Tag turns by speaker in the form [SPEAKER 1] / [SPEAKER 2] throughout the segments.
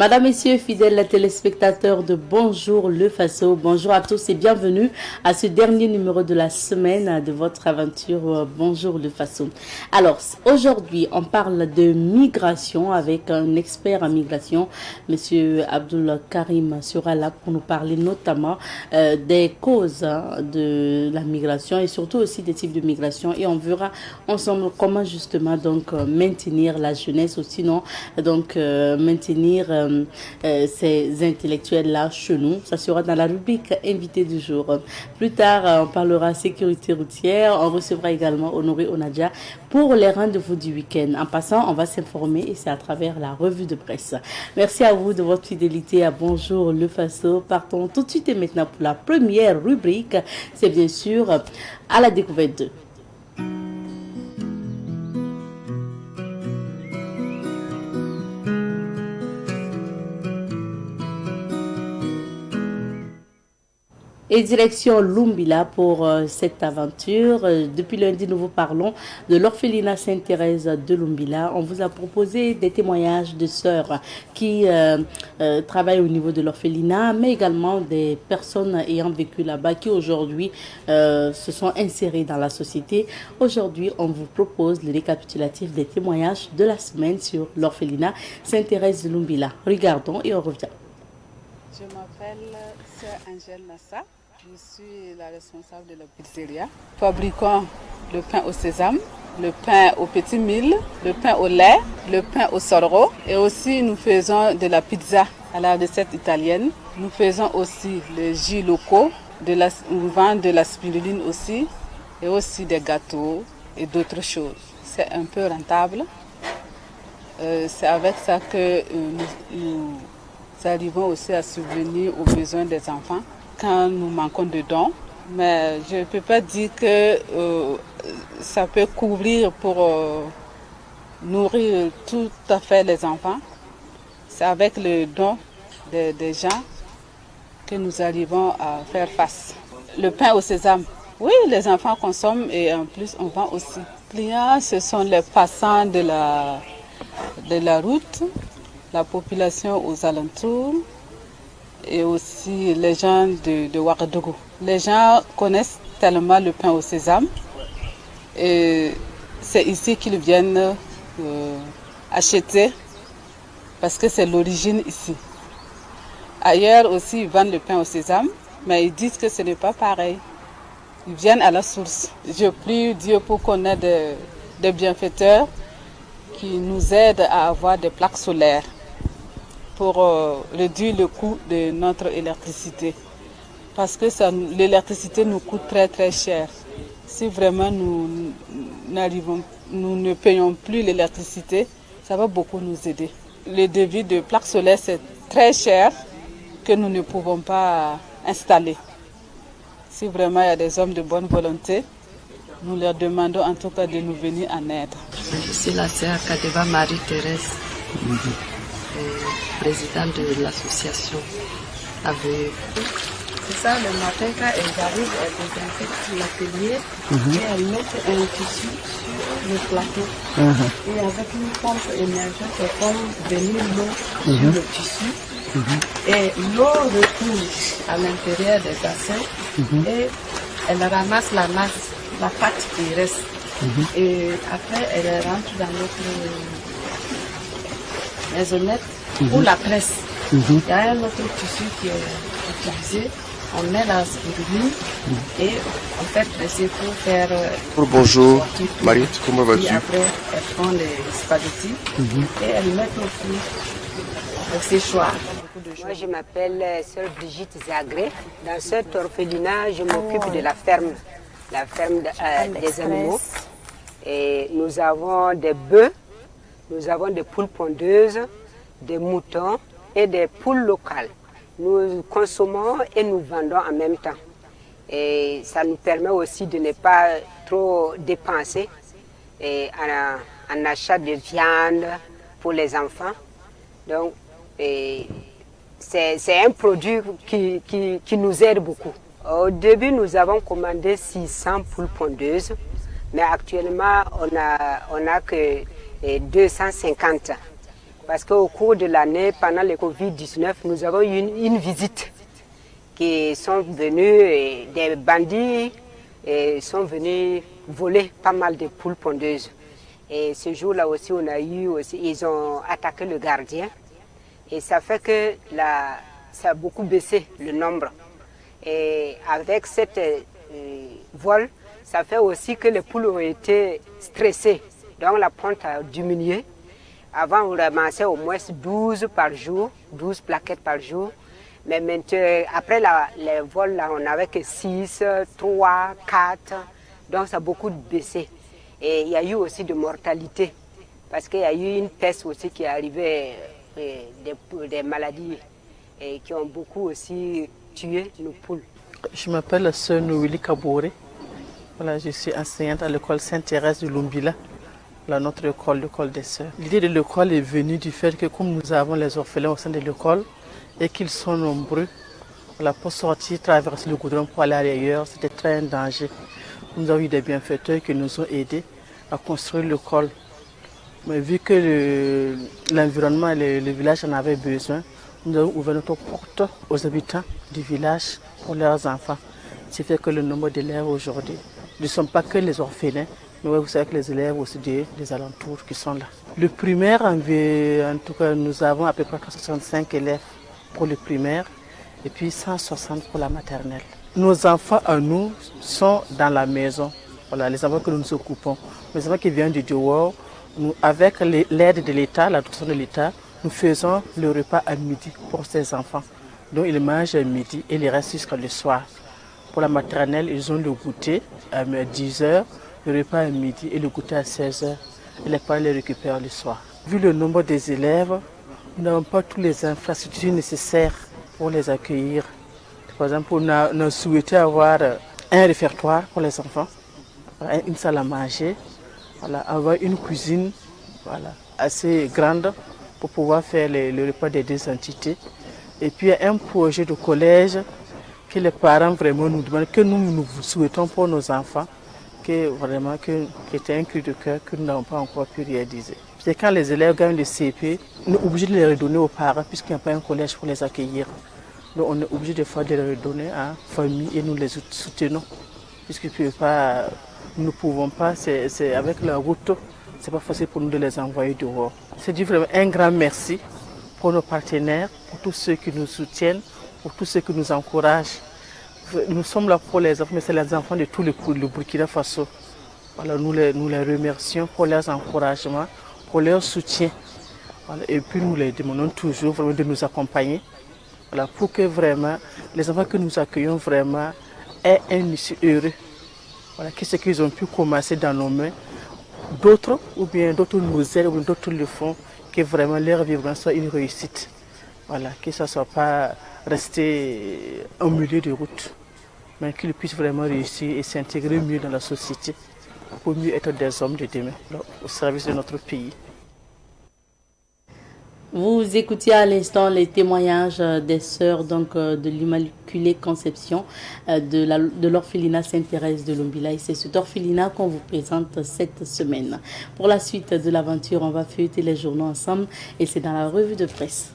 [SPEAKER 1] Madame, Messieurs, fidèles téléspectateurs de Bonjour le Faso, bonjour à tous et bienvenue à ce dernier numéro de la semaine de votre aventure Bonjour le Faso. Alors, aujourd'hui, on parle de migration avec un expert en migration, Monsieur Abdul Karim sera là pour nous parler notamment des causes de la migration et surtout aussi des types de migration. Et on verra ensemble comment justement donc maintenir la jeunesse ou sinon donc maintenir ces intellectuels-là chez nous. Ça sera dans la rubrique invité du jour. Plus tard, on parlera sécurité routière. On recevra également Honoré Onadja pour les rendez-vous du week-end. En passant, on va s'informer et c'est à travers la revue de presse. Merci à vous de votre fidélité à Bonjour le Faso. Partons tout de suite et maintenant pour la première rubrique. C'est bien sûr à la découverte d'eux. Et direction Lumbila pour cette aventure. Depuis lundi, nous vous parlons de l'orphelinat Sainte-Thérèse de Lumbila. On vous a proposé des témoignages de sœurs qui travaillent au niveau de l'orphelinat, mais également des personnes ayant vécu là-bas qui aujourd'hui se sont insérées dans la société. Aujourd'hui, on vous propose le récapitulatif des témoignages de la semaine sur l'orphelinat Sainte-Thérèse de Lumbila. Regardons et on revient.
[SPEAKER 2] Je m'appelle Sœur Angèle Nassa. Je suis la responsable de la pizzeria. Nous fabriquons le pain au sésame, le pain au petit mil, le pain au lait, le pain au sorgho. Et aussi, nous faisons de la pizza à la recette italienne. Nous faisons aussi les jus locaux. Nous vendons de la spiruline aussi. Et aussi des gâteaux et d'autres choses. C'est un peu rentable. C'est avec ça que nous arrivons aussi à subvenir aux besoins des enfants quand nous manquons de dons. Mais je ne peux pas dire que ça peut couvrir pour nourrir tout à fait les enfants. C'est avec le don des gens que nous arrivons à faire face. Le pain au sésame, oui, les enfants consomment et en plus on vend aussi. Les clients, ce sont les passants de la route, la population aux alentours et aussi les gens de Ouagadougou. Les gens connaissent tellement le pain au sésame et c'est ici qu'ils viennent acheter parce que c'est l'origine ici. Ailleurs aussi, ils vendent le pain au sésame, mais ils disent que ce n'est pas pareil. Ils viennent à la source. Je prie Dieu pour qu'on ait des bienfaiteurs qui nous aident à avoir des plaques solaires pour réduire le coût de notre électricité. Parce que l'électricité nous coûte très très cher. Si vraiment nous ne payons plus l'électricité, ça va beaucoup nous aider. Le devis de plaques solaires, c'est très cher que nous ne pouvons pas installer. Si vraiment il y a des hommes de bonne volonté, nous leur demandons en tout cas de nous venir en aide.
[SPEAKER 3] Je suis la sœur Kadeba Marie-Thérèse, présidente de l'association AVE. C'est ça, le matin, quand elles arrivent, elles désinfectent l'atelier et elles mettent un tissu sur le plateau. Et avec une pompe émergente, elles font venir l'eau sur le tissu. Et l'eau retourne à l'intérieur des bassins et elle ramasse la masse, la pâte qui reste. Et après, elle rentre dans notre maisonnette ou la presse. Il y a un autre tissu qui est utilisé. On met la spiruline et on fait presser pour faire...
[SPEAKER 4] Bonjour, Marie, comment vas-tu?
[SPEAKER 3] Et après, elles font les spaghettis et elles mettent au four au séchoir.
[SPEAKER 5] Moi, je m'appelle Sœur Brigitte Zagré. Dans cet orphelinat, je m'occupe de la ferme des animaux. Et nous avons des bœufs, nous avons des poules pondeuses, des moutons et des poules locales. Nous consommons et nous vendons en même temps. Et ça nous permet aussi de ne pas trop dépenser en achat de viande pour les enfants. Donc, c'est un produit qui nous aide beaucoup. Au début, nous avons commandé 600 poules pondeuses, mais actuellement, on a que 250. Parce qu'au cours de l'année, pendant le Covid-19, nous avons eu une visite qui sont venus, et des bandits et sont venus voler pas mal de poules pondeuses. Et ce jour-là aussi, ils ont attaqué le gardien. Et ça fait que ça a beaucoup baissé le nombre. Et avec cette vol, ça fait aussi que les poules ont été stressées. Donc la ponte a diminué. Avant, on ramassait au moins 12 par jour, 12 plaquettes par jour. Mais maintenant, après les vols, là, on n'avait que 6, 3, 4. Donc ça a beaucoup baissé. Et il y a eu aussi de mortalité. Parce qu'il y a eu une peste aussi qui est arrivée, des maladies qui ont beaucoup aussi tué nos poules.
[SPEAKER 6] Je m'appelle Sœur Noélie Kabouré. Voilà, je suis enseignante à l'école Sainte-Thérèse de Lumbila, notre école, l'école des sœurs. L'idée de l'école est venue du fait que comme nous avons les orphelins au sein de l'école et qu'ils sont nombreux, voilà, pour sortir, traverser le goudron pour aller ailleurs, c'était très un danger. Nous avons eu des bienfaiteurs qui nous ont aidés à construire l'école. Mais vu que l'environnement et le village en avaient besoin, nous avons ouvert notre porte aux habitants du village pour leurs enfants. Ce qui fait que le nombre d'élèves aujourd'hui ne sont pas que les orphelins, mais vous savez que les élèves aussi des alentours qui sont là. Le primaire, en tout cas, nous avons à peu près 65 élèves pour le primaire et puis 160 pour la maternelle. Nos enfants à nous sont dans la maison. Voilà, les enfants que nous nous occupons. Les enfants qui viennent du dehors, nous, avec l'aide de l'État, la dotation de l'État, nous faisons le repas à midi pour ces enfants. Donc ils mangent à midi et ils restent jusqu'à le soir. Pour la maternelle, ils ont le goûter à 10h, le repas à midi et le goûter à 16h. Et les parents les récupèrent le soir. Vu le nombre des élèves, nous n'avons pas toutes les infrastructures nécessaires pour les accueillir. Par exemple, on a souhaité avoir un réfectoire pour les enfants, une salle à manger, voilà, avoir une cuisine assez grande pour pouvoir faire le repas des deux entités. Et puis un projet de collège que les parents vraiment nous demandent, que nous souhaitons pour nos enfants, qui était un cri de cœur que nous n'avons pas encore pu réaliser. C'est quand les élèves gagnent le CP, on est obligé de les redonner aux parents puisqu'il n'y a pas un collège pour les accueillir. Donc on est obligé des fois de les redonner à la famille et nous les soutenons. Puisqu'ils nous ne pouvons pas, c'est avec la route, c'est pas facile pour nous de les envoyer dehors. C'est du vraiment un grand merci pour nos partenaires, pour tous ceux qui nous soutiennent, pour tous ceux qui nous encouragent. Nous sommes là pour les enfants, mais c'est les enfants de tout le Burkina Faso. Voilà, nous les remercions pour leurs encouragements, pour leur soutien. Voilà, et puis nous les demandons toujours vraiment de nous accompagner. Voilà, pour que vraiment les enfants que nous accueillons vraiment aient un issue heureux. Voilà, que ce qu'ils ont pu commencer dans nos mains, d'autres nous aident, ou bien d'autres le font, que vraiment leur vivre soit une réussite. Voilà, que ça ne soit pas rester au milieu de route, mais qu'ils puissent vraiment réussir et s'intégrer mieux dans la société pour mieux être des hommes de demain, au service de notre pays.
[SPEAKER 1] Vous écoutiez à l'instant les témoignages des sœurs de l'Immaculée Conception de l'orphelinat Sainte-Thérèse de Lumbila. Et c'est cet orphelinat qu'on vous présente cette semaine. Pour la suite de l'aventure, on va feuilleter les journaux ensemble et c'est dans la revue de presse.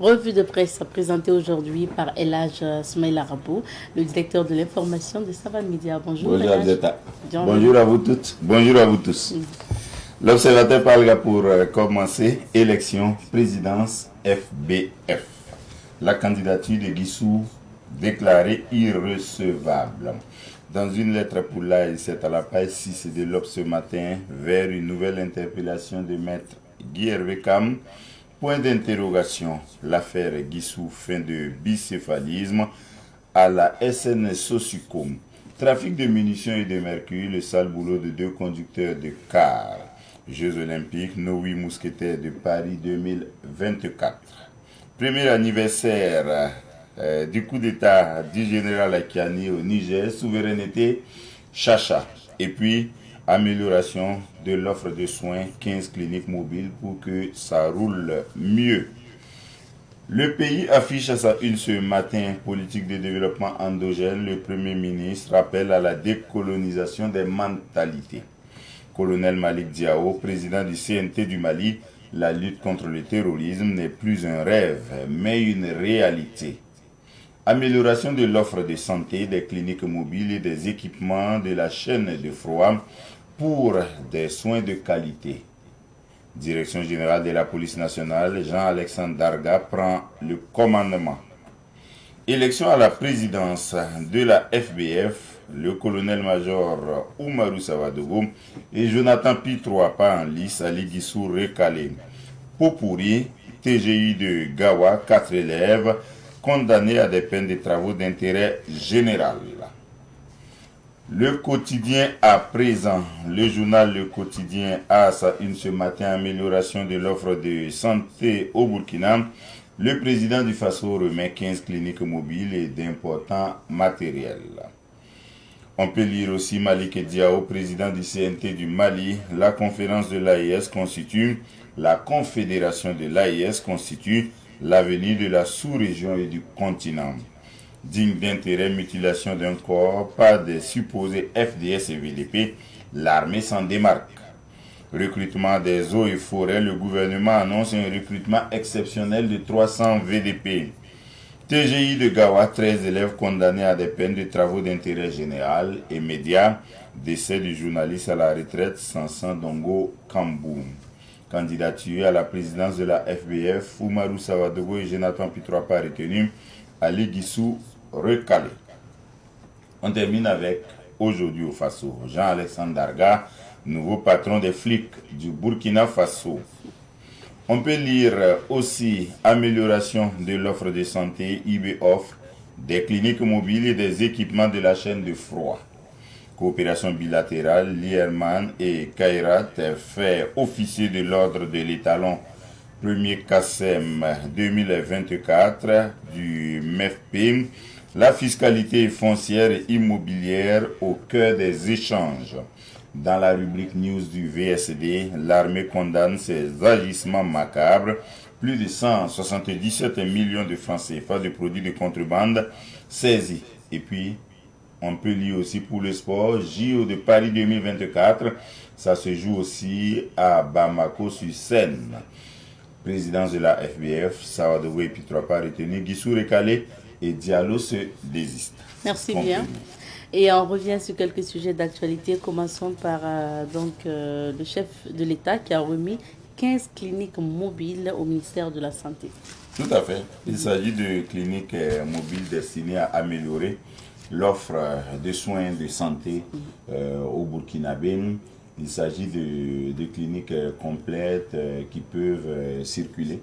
[SPEAKER 1] Revue de presse présentée aujourd'hui par Elhaj Smaïla Rabou, le directeur de l'information de Savan Media. Bonjour.
[SPEAKER 7] Bonjour Abzeta. Bonjour à vous toutes. Bonjour à vous tous. L'observateur parlera pour commencer. Élection présidence FBF. La candidature de Guissou déclarée irrecevable. Dans une lettre pour l'AI, c'est à la page 6 de l'Obs ce matin, vers une nouvelle interpellation de maître Guy Hervé Cam. Point d'interrogation, l'affaire Guissou, fin de bicéphalisme à la SN Sosucom. Trafic de munitions et de mercure, le sale boulot de 2 conducteurs de car. Jeux olympiques, nos 8 mousquetaires de Paris 2024. Premier anniversaire du coup d'état du général Akiani au Niger, souveraineté, chacha. Et puis, amélioration de l'offre de soins, 15 cliniques mobiles pour que ça roule mieux. Le pays affiche à sa une ce matin politique de développement endogène. Le Premier ministre appelle à la décolonisation des mentalités. Colonel Malik Diao, président du CNT du Mali, la lutte contre le terrorisme n'est plus un rêve, mais une réalité. Amélioration de l'offre de santé, des cliniques mobiles et des équipements de la chaîne de froid pour des soins de qualité. Direction générale de la police nationale, Jean-Alexandre Darga prend le commandement. Élection à la présidence de la FBF, le colonel-major Oumarou Savadogo et Jonathan Pitroapa en lice à Ligissou recalé. Popouri, TGI de Gawa, 4 élèves condamnés à des peines de travaux d'intérêt général. Le quotidien à présent, le journal Le Quotidien a à sa une ce matin amélioration de l'offre de santé au Burkina. Le président du Faso remet 15 cliniques mobiles et d'importants matériels. On peut lire aussi Malik Diao, président du CNT du Mali. La conférence de l'AES constitue, la confédération de l'AES constitue l'avenir de la sous-région et du continent. Digne d'intérêt, mutilation d'un corps par des supposés FDS et VDP, l'armée s'en démarque. Recrutement des eaux et forêts, le gouvernement annonce un recrutement exceptionnel de 300 VDP. TGI de Gawa, 13 élèves condamnés à des peines de travaux d'intérêt général et médias. Décès du journaliste à la retraite Sansan Dongo Kambou. Candidature à la présidence de la FBF, Oumarou Savadogo et Jonathan Pitroapa retenus, Ali Guissou recalé. On termine avec aujourd'hui au Faso. Jean-Alexandre Darga, nouveau patron des flics du Burkina Faso. On peut lire aussi amélioration de l'offre de santé, IB offre, des cliniques mobiles et des équipements de la chaîne de froid. Coopération bilatérale, Lierman et Kairat fait officier de l'ordre de l'étalon 1er KSM 2024 du MEFP, la fiscalité foncière et immobilière au cœur des échanges. Dans la rubrique news du VSD, l'armée condamne ces agissements macabres. Plus de 177 millions de francs CFA de produits de contrebande saisis. Et puis, on peut lire aussi pour le sport, JO de Paris 2024, ça se joue aussi à Bamako sur Seine. Présidence de la FBF, Savadogo et Pitroapa retenu, Guissou recalé et Diallo se désiste.
[SPEAKER 1] Merci bien. Et on revient sur quelques sujets d'actualité. Commençons par le chef de l'État qui a remis 15 cliniques mobiles au ministère de la Santé.
[SPEAKER 7] Tout à fait. Il s'agit de cliniques mobiles destinées à améliorer l'offre de soins de santé au Burkinabé. Il s'agit de cliniques complètes qui peuvent circuler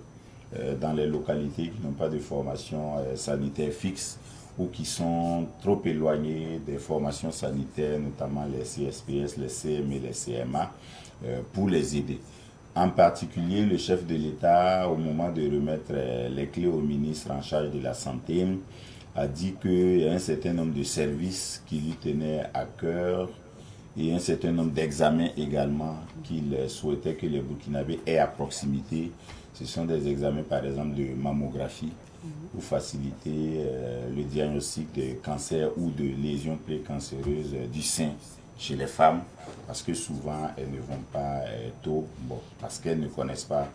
[SPEAKER 7] dans les localités qui n'ont pas de formation sanitaire fixe ou qui sont trop éloignées des formations sanitaires, notamment les CSPS, les CM et les CMA, pour les aider. En particulier, le chef de l'État, au moment de remettre les clés au ministre en charge de la Santé, a dit qu'il y a un certain nombre de services qui lui tenaient à cœur et un certain nombre d'examens également qu'il souhaitait que les Burkinabés aient à proximité. Ce sont des examens, par exemple, de mammographie pour faciliter le diagnostic de cancer ou de lésions précancéreuses du sein chez les femmes, parce que souvent elles ne vont pas tôt, parce qu'elles ne connaissent pas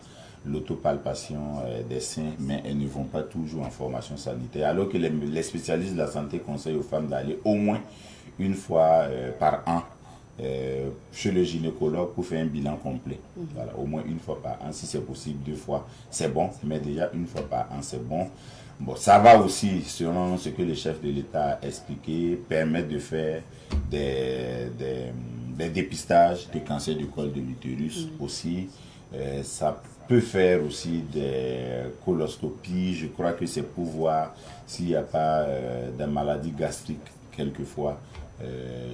[SPEAKER 7] l'autopalpation des seins, mais elles ne vont pas toujours en formation sanitaire, alors que les spécialistes de la santé conseillent aux femmes d'aller au moins une fois par an chez le gynécologue pour faire un bilan complet. Voilà, au moins une fois par an, si c'est possible 2 fois, c'est bon, mais déjà une fois par an, c'est bon. Bon, ça va aussi, selon ce que le chef de l'État a expliqué, permettre de faire des dépistages de cancer du col de l'utérus aussi. Ça peut faire aussi des coloscopies. Je crois que c'est pour voir s'il n'y a pas de maladies gastriques quelquefois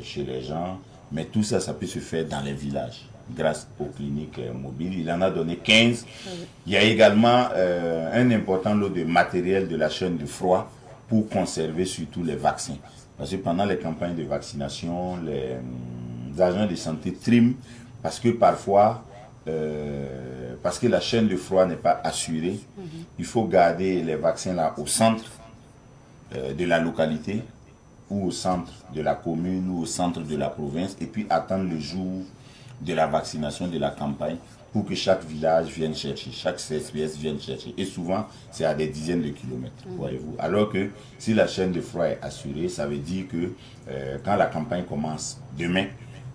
[SPEAKER 7] chez les gens. Mais tout ça, ça peut se faire dans les villages grâce aux cliniques mobiles. Il en a donné 15. Il y a également un important lot de matériel de la chaîne de froid pour conserver surtout les vaccins. Parce que pendant les campagnes de vaccination, les agents de santé triment parce que parfois, parce que la chaîne de froid n'est pas assurée, il faut garder les vaccins là au centre de la localité, ou au centre de la commune, ou au centre de la province, et puis attendre le jour de la vaccination, de la campagne, pour que chaque village vienne chercher, chaque CSPS vienne chercher. Et souvent, c'est à des dizaines de kilomètres, voyez-vous. Alors que si la chaîne de froid est assurée, ça veut dire que quand la campagne commence demain,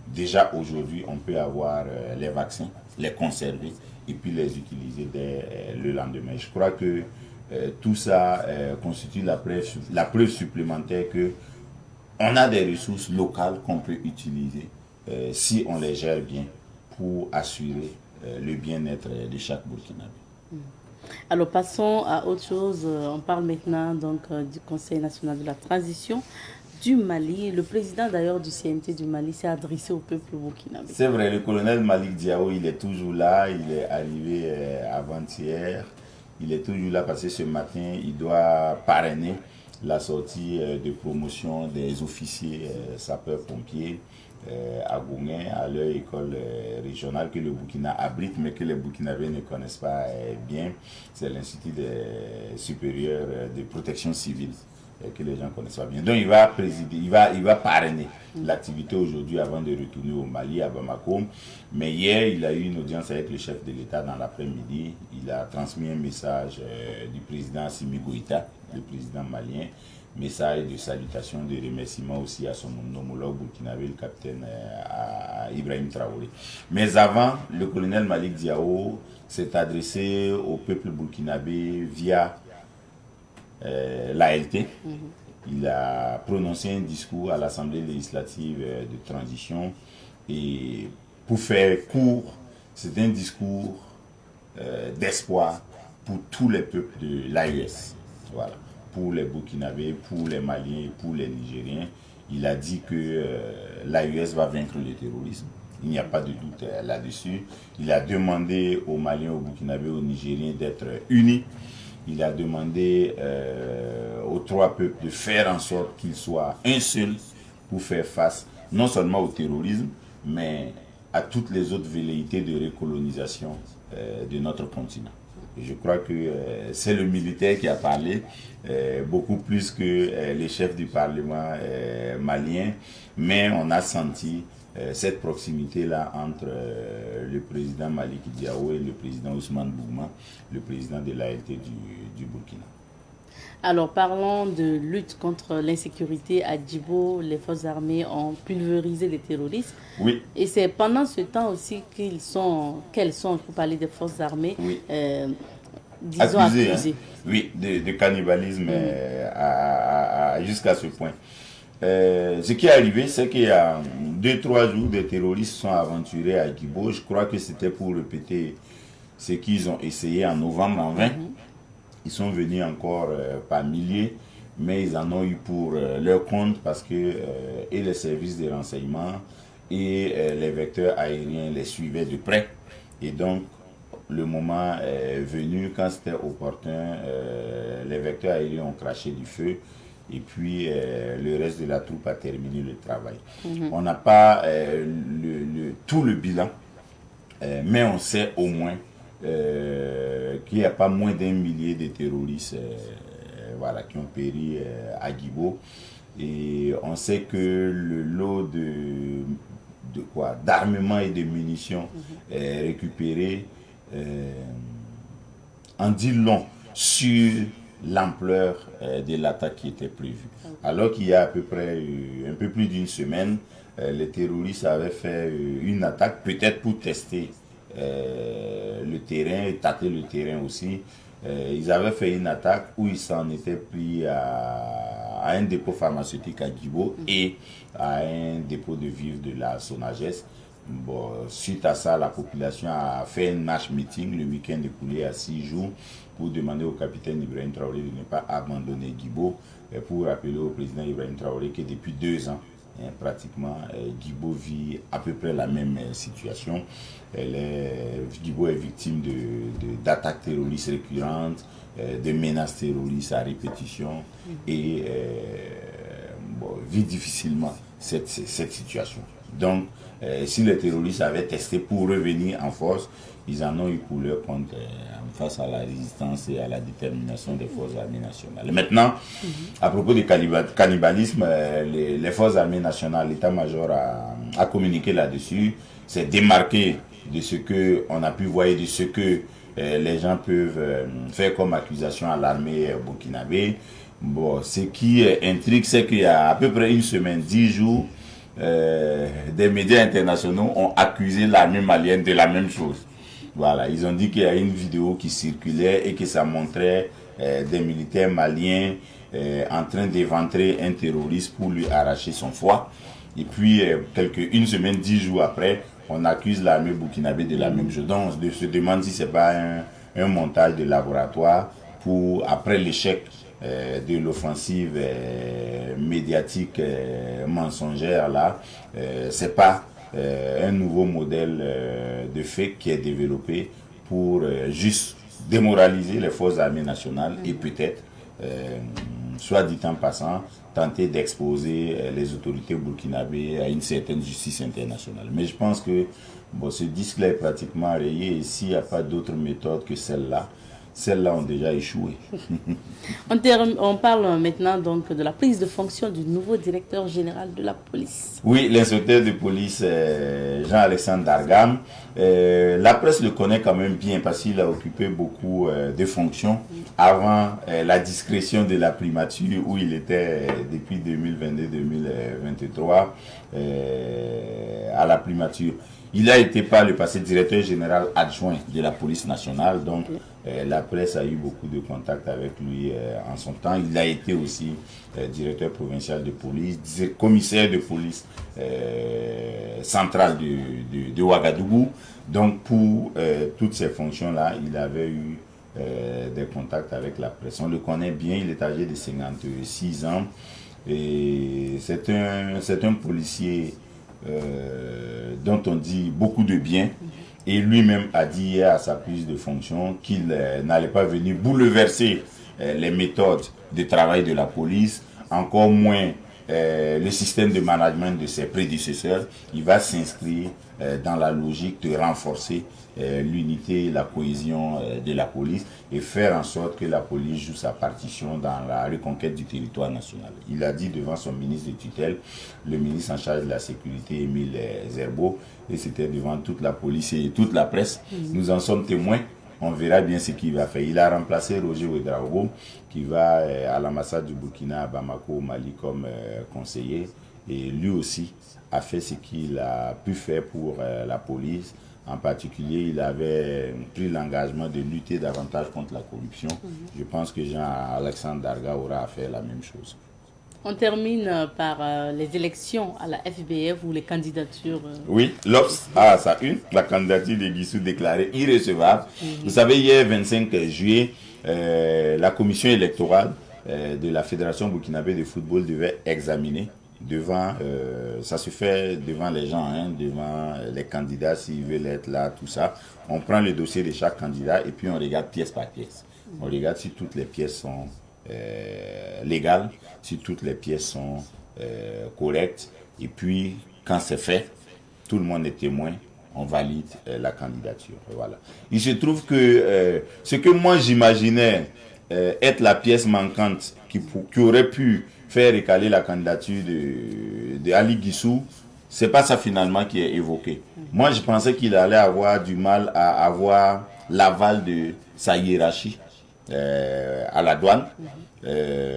[SPEAKER 7] déjà aujourd'hui, on peut avoir les vaccins, les conserver, et puis les utiliser dès le lendemain. Je crois que tout ça constitue la preuve supplémentaire que on a des ressources locales qu'on peut utiliser si on les gère bien pour assurer le bien-être de chaque Burkinabé.
[SPEAKER 1] Alors passons à autre chose. On parle maintenant donc du Conseil national de la transition du Mali. Le président d'ailleurs du CNT du Mali s'est adressé au peuple burkinabé.
[SPEAKER 7] C'est vrai, le colonel Malik Diao, il est toujours là. Il est arrivé avant-hier. Il est toujours là parce que ce matin, il doit parrainer la sortie de promotion des officiers sapeurs-pompiers à Gouguin, à leur école régionale que le Burkina abrite, mais que les Burkinabés ne connaissent pas bien. C'est l'Institut supérieur de protection civile que les gens connaissent pas bien. Donc il va présider, il va parrainer l'activité aujourd'hui avant de retourner au Mali, à Bamako. Mais hier, il a eu une audience avec le chef de l'État dans l'après-midi. Il a transmis un message du président Assimi Goïta, le président malien, message de salutation, de remerciement aussi à son homologue burkinabé, le capitaine Ibrahim Traoré. Mais avant, le colonel Malik Diao s'est adressé au peuple burkinabé via l'ALT. Il a prononcé un discours à l'Assemblée législative de transition et pour faire court, c'est un discours d'espoir pour tous les peuples de l'AES. Voilà. Pour les Burkinabés, pour les Maliens, pour les Nigériens. Il a dit que l'AES va vaincre le terrorisme. Il n'y a pas de doute là-dessus. Il a demandé aux Maliens, aux Burkinabés, aux Nigériens d'être unis. Il a demandé aux trois peuples de faire en sorte qu'ils soient un seul pour faire face non seulement au terrorisme, mais à toutes les autres velléités de recolonisation de notre continent. Et je crois que c'est le militaire qui a parlé, beaucoup plus que les chefs du Parlement malien, mais on a senti cette proximité-là entre le président Malik Diao et le président Ousmane Bougma, le président de l'ALT du Burkina.
[SPEAKER 1] Alors parlons de lutte contre l'insécurité. À Djibo, les forces armées ont pulvérisé les terroristes.
[SPEAKER 7] Oui. Et
[SPEAKER 1] c'est pendant ce temps aussi qu'elles sont, pour parler des forces armées,
[SPEAKER 7] oui.
[SPEAKER 1] Disons accusées.
[SPEAKER 7] Hein? Oui, de cannibalisme jusqu'à ce point. Ce qui est arrivé, c'est qu'il y a 2-3 jours, des terroristes sont aventurés à Djibo. Je crois que c'était pour répéter ce qu'ils ont essayé en novembre en 20. Ils sont venus encore par milliers, mais ils en ont eu pour leur compte parce que et les services de renseignement et les vecteurs aériens les suivaient de près. Et donc, le moment est venu, quand c'était opportun, les vecteurs aériens ont craché du feu. Et puis, le reste de la troupe a terminé le travail. On n'a pas tout le bilan, mais on sait au moins qu'il n'y a pas moins d'1 millier de terroristes voilà, qui ont péri à Djibo. Et on sait que le lot d'armement et de munitions récupérés en dit long sur l'ampleur de l'attaque qui était prévue. Alors qu'il y a à peu près un peu plus d'une semaine, les terroristes avaient fait une attaque, peut-être pour tester le terrain et tâter le terrain aussi. Ils avaient fait une attaque où ils s'en étaient pris à un dépôt pharmaceutique à Djibo et à un dépôt de vivres de la Sonagès. Bon, suite à ça, la population a fait un match meeting le week-end écoulé à 6 jours pour demander au capitaine Ibrahim Traoré de ne pas abandonner Djibo, pour rappeler au président Ibrahim Traoré que depuis 2 ans, pratiquement, Djibo vit à peu près la même situation. Djibo est victime d'attaques terroristes récurrentes, de menaces terroristes à répétition et vit difficilement cette situation. Donc, si les terroristes avaient testé pour revenir en force, ils en ont eu pour leur compte face à la résistance et à la détermination des forces armées nationales. Maintenant, à propos du cannibalisme, les forces armées nationales, l'état-major a communiqué là-dessus, s'est démarqué de ce qu'on a pu voir et de ce que les gens peuvent faire comme accusation à l'armée burkinabé. Bon, ce qui intrigue, c'est qu'il y a à peu près une semaine, 10 jours, des médias internationaux ont accusé l'armée malienne de la même chose. Voilà, ils ont dit qu'il y a une vidéo qui circulait et que ça montrait des militaires maliens en train d'éventrer un terroriste pour lui arracher son foie. Et puis, une semaine, 10 jours après, on accuse l'armée burkinabé de la même chose. Donc, on se demande si ce n'est pas un montage de laboratoire pour, après l'échec de l'offensive médiatique mensongère là, c'est pas un nouveau modèle de fait qui est développé pour juste démoraliser les forces armées nationales et peut-être, soit dit en passant, tenter d'exposer les autorités burkinabées à une certaine justice internationale. Mais je pense que bon, ce disque-là est pratiquement rayé et s'il n'y a pas d'autre méthode que celle-là, celles-là ont déjà échoué.
[SPEAKER 1] On parle maintenant donc de la prise de fonction du nouveau directeur général de la police.
[SPEAKER 7] Oui, l'inspecteur de police Jean-Alexandre Dargam. La presse le connaît quand même bien parce qu'il a occupé beaucoup de fonctions avant la discrétion de la primature où il était depuis 2022-2023 à la primature. Il a été par le passé directeur général adjoint de la police nationale, donc la presse a eu beaucoup de contacts avec lui en son temps. Il a été aussi directeur provincial de police, commissaire de police centrale de Ouagadougou. Donc pour toutes ces fonctions-là, il avait eu des contacts avec la presse. On le connaît bien, il est âgé de 56 ans et c'est un policier dont on dit beaucoup de bien, et lui-même a dit hier à sa prise de fonction qu'il n'allait pas venir bouleverser les méthodes de travail de la police, encore moins le système de management de ses prédécesseurs. Il va s'inscrire dans la logique de renforcer l'unité et la cohésion de la police et faire en sorte que la police joue sa partition dans la reconquête du territoire national. Il a dit devant son ministre de tutelle, le ministre en charge de la sécurité, Émile Zerbo, et c'était devant toute la police et toute la presse. Nous en sommes témoins. On verra bien ce qu'il va faire. Il a remplacé Roger Ouedraogo, qui va à l'ambassade du Burkina à Bamako, au Mali, comme conseiller. Et lui aussi a fait ce qu'il a pu faire pour la police. En particulier, il avait pris l'engagement de lutter davantage contre la corruption. Je pense que Jean-Alexandre Darga aura à faire la même chose.
[SPEAKER 1] On termine par les élections à la FBF ou les candidatures.
[SPEAKER 7] Oui, l'Obs a à sa une la candidature de Guissou déclarée irrecevable. Vous savez, hier 25 juillet, la commission électorale de la Fédération burkinabé de football devait examiner devant, ça se fait devant les gens, hein, devant les candidats s'ils veulent être là, tout ça. On prend le dossier de chaque candidat et puis on regarde pièce par pièce. On regarde si toutes les pièces sont légales, si toutes les pièces sont correctes. Et puis, quand c'est fait, tout le monde est témoin, on valide la candidature. Voilà. Il se trouve que ce que moi j'imaginais être la pièce manquante qui aurait pu faire récaler la candidature de Ali Guissou, c'est pas ça finalement qui est évoqué. Moi, je pensais qu'il allait avoir du mal à avoir l'aval de sa hiérarchie à la douane.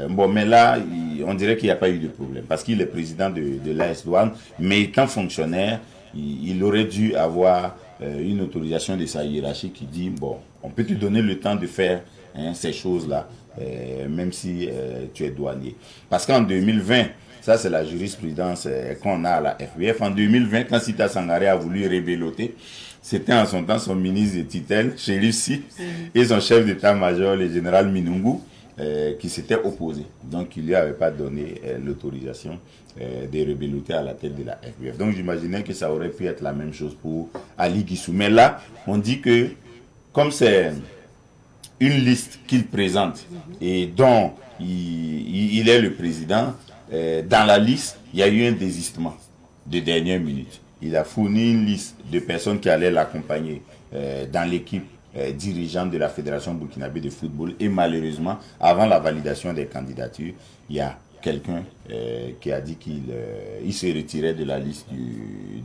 [SPEAKER 7] Bon, mais là, on dirait qu'il n'y a pas eu de problème parce qu'il est président de l'AS Douane, mais étant fonctionnaire, il aurait dû avoir une autorisation de sa hiérarchie qui dit, bon, on peut te donner le temps de faire ces choses-là, même si tu es douanier. Parce qu'en 2020, ça c'est la jurisprudence qu'on a à la FBF, en 2020, quand Sita Sangaré a voulu rébelloter, c'était en son temps son ministre de tutelle, Chérif Si, et son chef d'état-major, le général Minungu, qui s'était opposé. Donc il ne lui avait pas donné l'autorisation de rébelloter à la tête de la FBF. Donc j'imaginais que ça aurait pu être la même chose pour Ali Guissou. Mais là, on dit que comme c'est une liste qu'il présente et dont il est le président, dans la liste, il y a eu un désistement. de dernière minute. Il a fourni une liste de personnes qui allaient l'accompagner dans l'équipe dirigeante de la Fédération burkinabé de football. Et malheureusement, avant la validation des candidatures, il y a quelqu'un qui a dit qu'il se retirait de la liste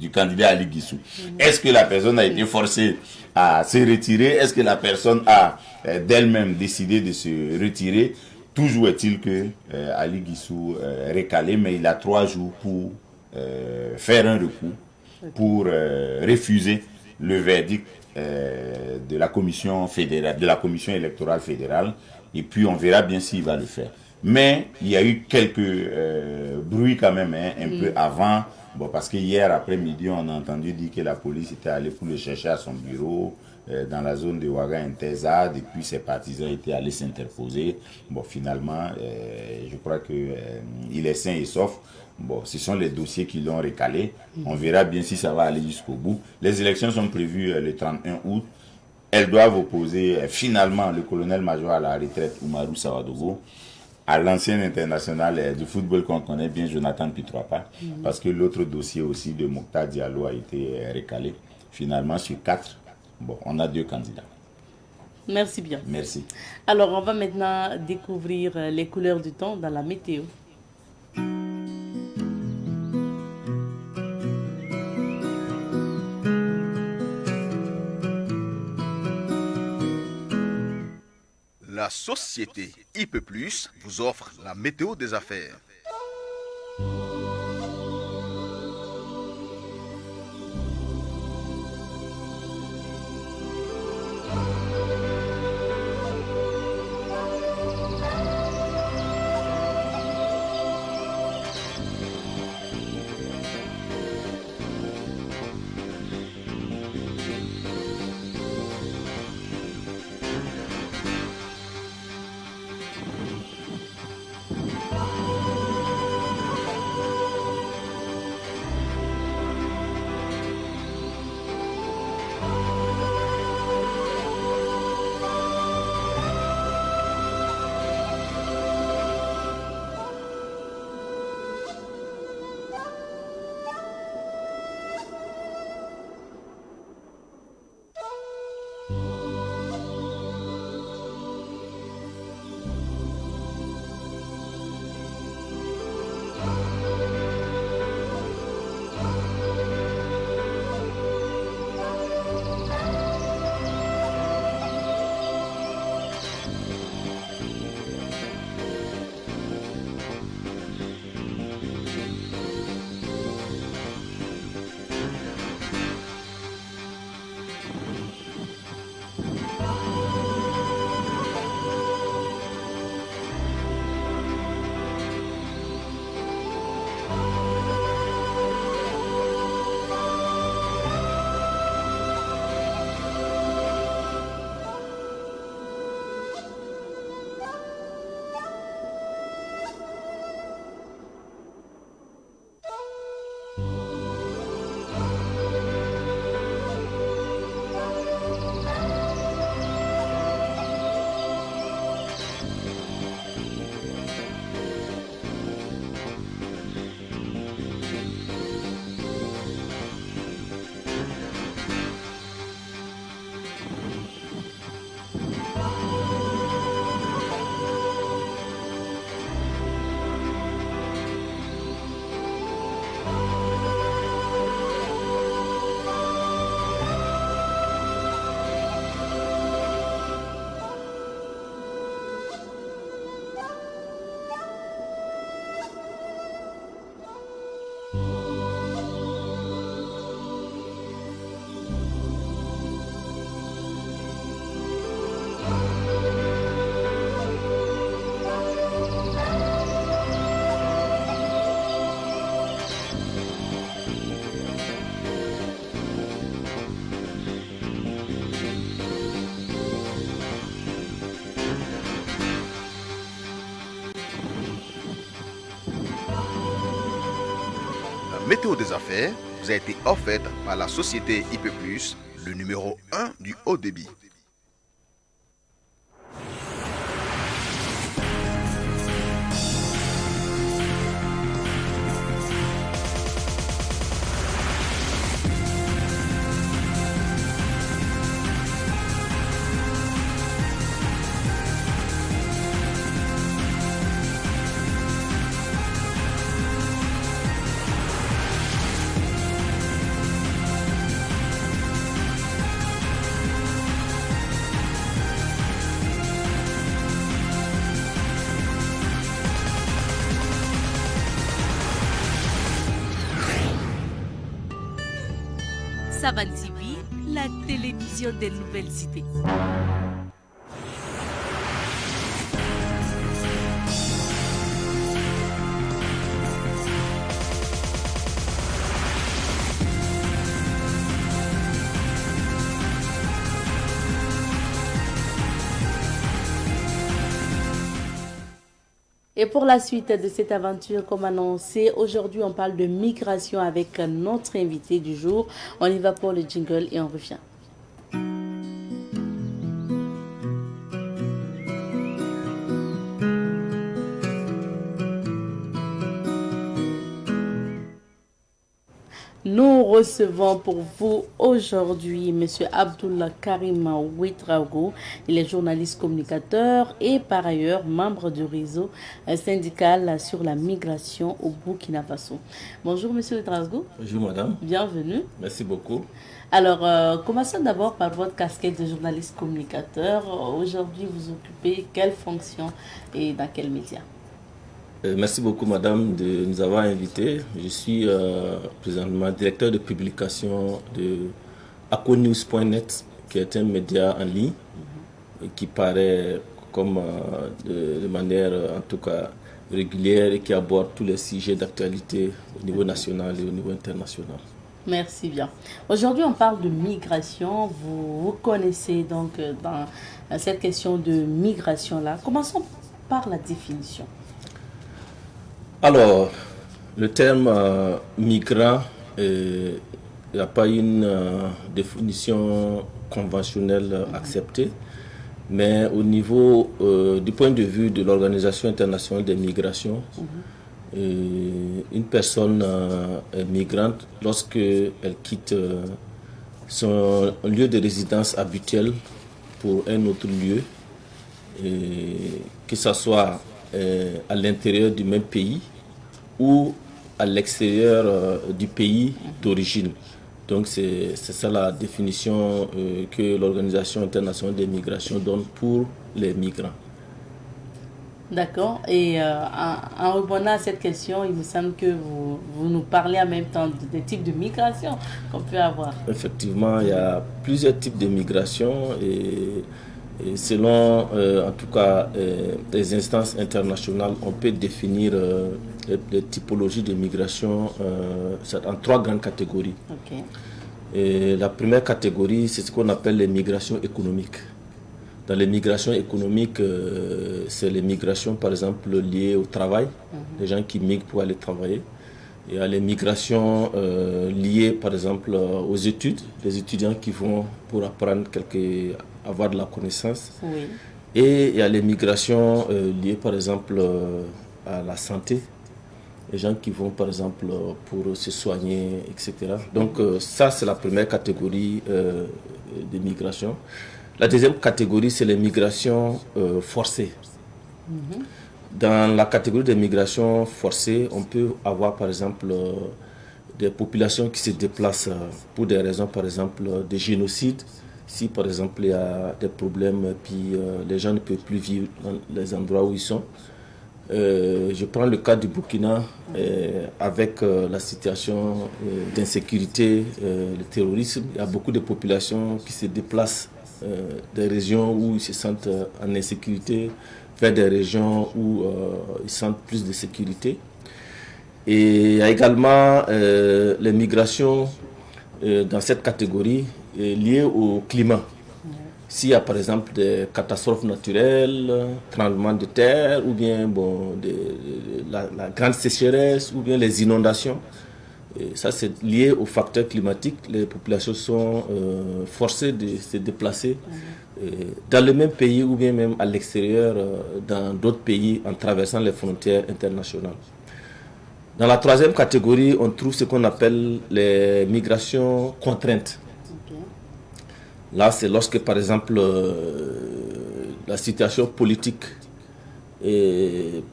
[SPEAKER 7] du candidat Ali Guissou. Est-ce que la personne a été forcée à se retirer? Est-ce que la personne a d'elle-même décidé de se retirer? Toujours est-il que Ali Guissou recalé, mais il a 3 jours pour faire un recours pour refuser le verdict de la commission fédérale, de la commission électorale fédérale, et puis on verra bien s'il va le faire. Mais il y a eu quelques bruits quand même un peu avant, bon, parce que hier après-midi on a entendu dire que la police était allée pour le chercher à son bureau dans la zone de Ouaga Intezad, et puis ses partisans étaient allés s'interposer. Bon, finalement, je crois que il est sain et sauf. Bon, ce sont les dossiers qui l'ont recalé. On verra bien si ça va aller jusqu'au bout. Les élections sont prévues le 31 août. Elles doivent opposer finalement le colonel-major à la retraite Oumarou Sawadogo à l'ancien international du football qu'on connaît bien, Jonathan Pitroapa, parce que l'autre dossier aussi de Mokhtar Diallo a été recalé. Finalement, sur 4, bon, on a 2 candidats.
[SPEAKER 1] Merci bien.
[SPEAKER 7] Merci.
[SPEAKER 1] Alors, on va maintenant découvrir les couleurs du temps dans la météo.
[SPEAKER 8] La société IP+ vous offre la météo des affaires. Météo des affaires vous a été offerte par la société IP+, le numéro 1 du haut débit.
[SPEAKER 9] Savan TV, la télévision des nouvelles cités.
[SPEAKER 1] Et pour la suite de cette aventure, comme annoncé, aujourd'hui on parle de migration avec notre invité du jour. On y va pour le jingle et on revient. Nous recevons pour vous aujourd'hui M. Abdullah Karima Ouedraogo. Il est journaliste communicateur et par ailleurs membre du réseau syndical sur la migration au Burkina Faso. Bonjour M. Ouedraogo.
[SPEAKER 10] Bonjour madame.
[SPEAKER 1] Bienvenue.
[SPEAKER 10] Merci beaucoup.
[SPEAKER 1] Alors, commençons d'abord par votre casquette de journaliste communicateur. Aujourd'hui, vous occupez quelle fonction et dans quel média?
[SPEAKER 10] Merci beaucoup madame de nous avoir invités. Je suis présentement directeur de publication de akonews.net, qui est un média en ligne qui paraît comme de manière en tout cas régulière et qui aborde tous les sujets d'actualité au niveau national et au niveau international.
[SPEAKER 1] Merci bien. Aujourd'hui, on parle de migration. Vous connaissez donc dans cette question de migration-là. Commençons par la définition.
[SPEAKER 10] Alors, le terme migrant, il n'y a pas une définition conventionnelle acceptée, mais au niveau du point de vue de l'Organisation internationale des migrations, une personne est migrante lorsqu'elle quitte son lieu de résidence habituel pour un autre lieu, que ce soit à l'intérieur du même pays ou à l'extérieur du pays d'origine. Donc c'est ça la définition que l'Organisation internationale des migrations donne pour les migrants.
[SPEAKER 1] D'accord. Et en répondant à cette question, il me semble que vous nous parlez en même temps des types de migration qu'on peut avoir.
[SPEAKER 10] Effectivement, il y a plusieurs types de migration et selon, en tout cas, les instances internationales, on peut définir les typologies de migration en 3 grandes catégories.
[SPEAKER 1] Okay.
[SPEAKER 10] Et la première catégorie, c'est ce qu'on appelle les migrations économiques. Dans les migrations économiques, c'est les migrations, par exemple, liées au travail, les gens qui migrent pour aller travailler. Il y a les migrations liées, par exemple, aux études, les étudiants qui vont pour apprendre avoir de la connaissance.
[SPEAKER 1] Oui.
[SPEAKER 10] Et il y a les migrations liées, par exemple, à la santé, les gens qui vont, par exemple, pour se soigner, etc. Donc, ça, c'est la première catégorie de migration. La deuxième catégorie, c'est les migrations forcées. Dans la catégorie des migrations forcées, on peut avoir, par exemple, des populations qui se déplacent pour des raisons, par exemple, de génocide. Si, par exemple, il y a des problèmes, puis les gens ne peuvent plus vivre dans les endroits où ils sont. Je prends le cas du Burkina avec la situation d'insécurité, le terrorisme. Il y a beaucoup de populations qui se déplacent des régions où ils se sentent en insécurité vers des régions où ils sentent plus de sécurité. Et il y a également les migrations dans cette catégorie liées au climat. S'il y a par exemple des catastrophes naturelles, tremblements de terre, ou bien la grande sécheresse, ou bien les inondations, et ça c'est lié aux facteurs climatiques. Les populations sont forcées de se déplacer dans le même pays ou bien même à l'extérieur, dans d'autres pays, en traversant les frontières internationales. Dans la troisième catégorie, on trouve ce qu'on appelle les migrations contraintes. Là, c'est lorsque, par exemple, la situation politique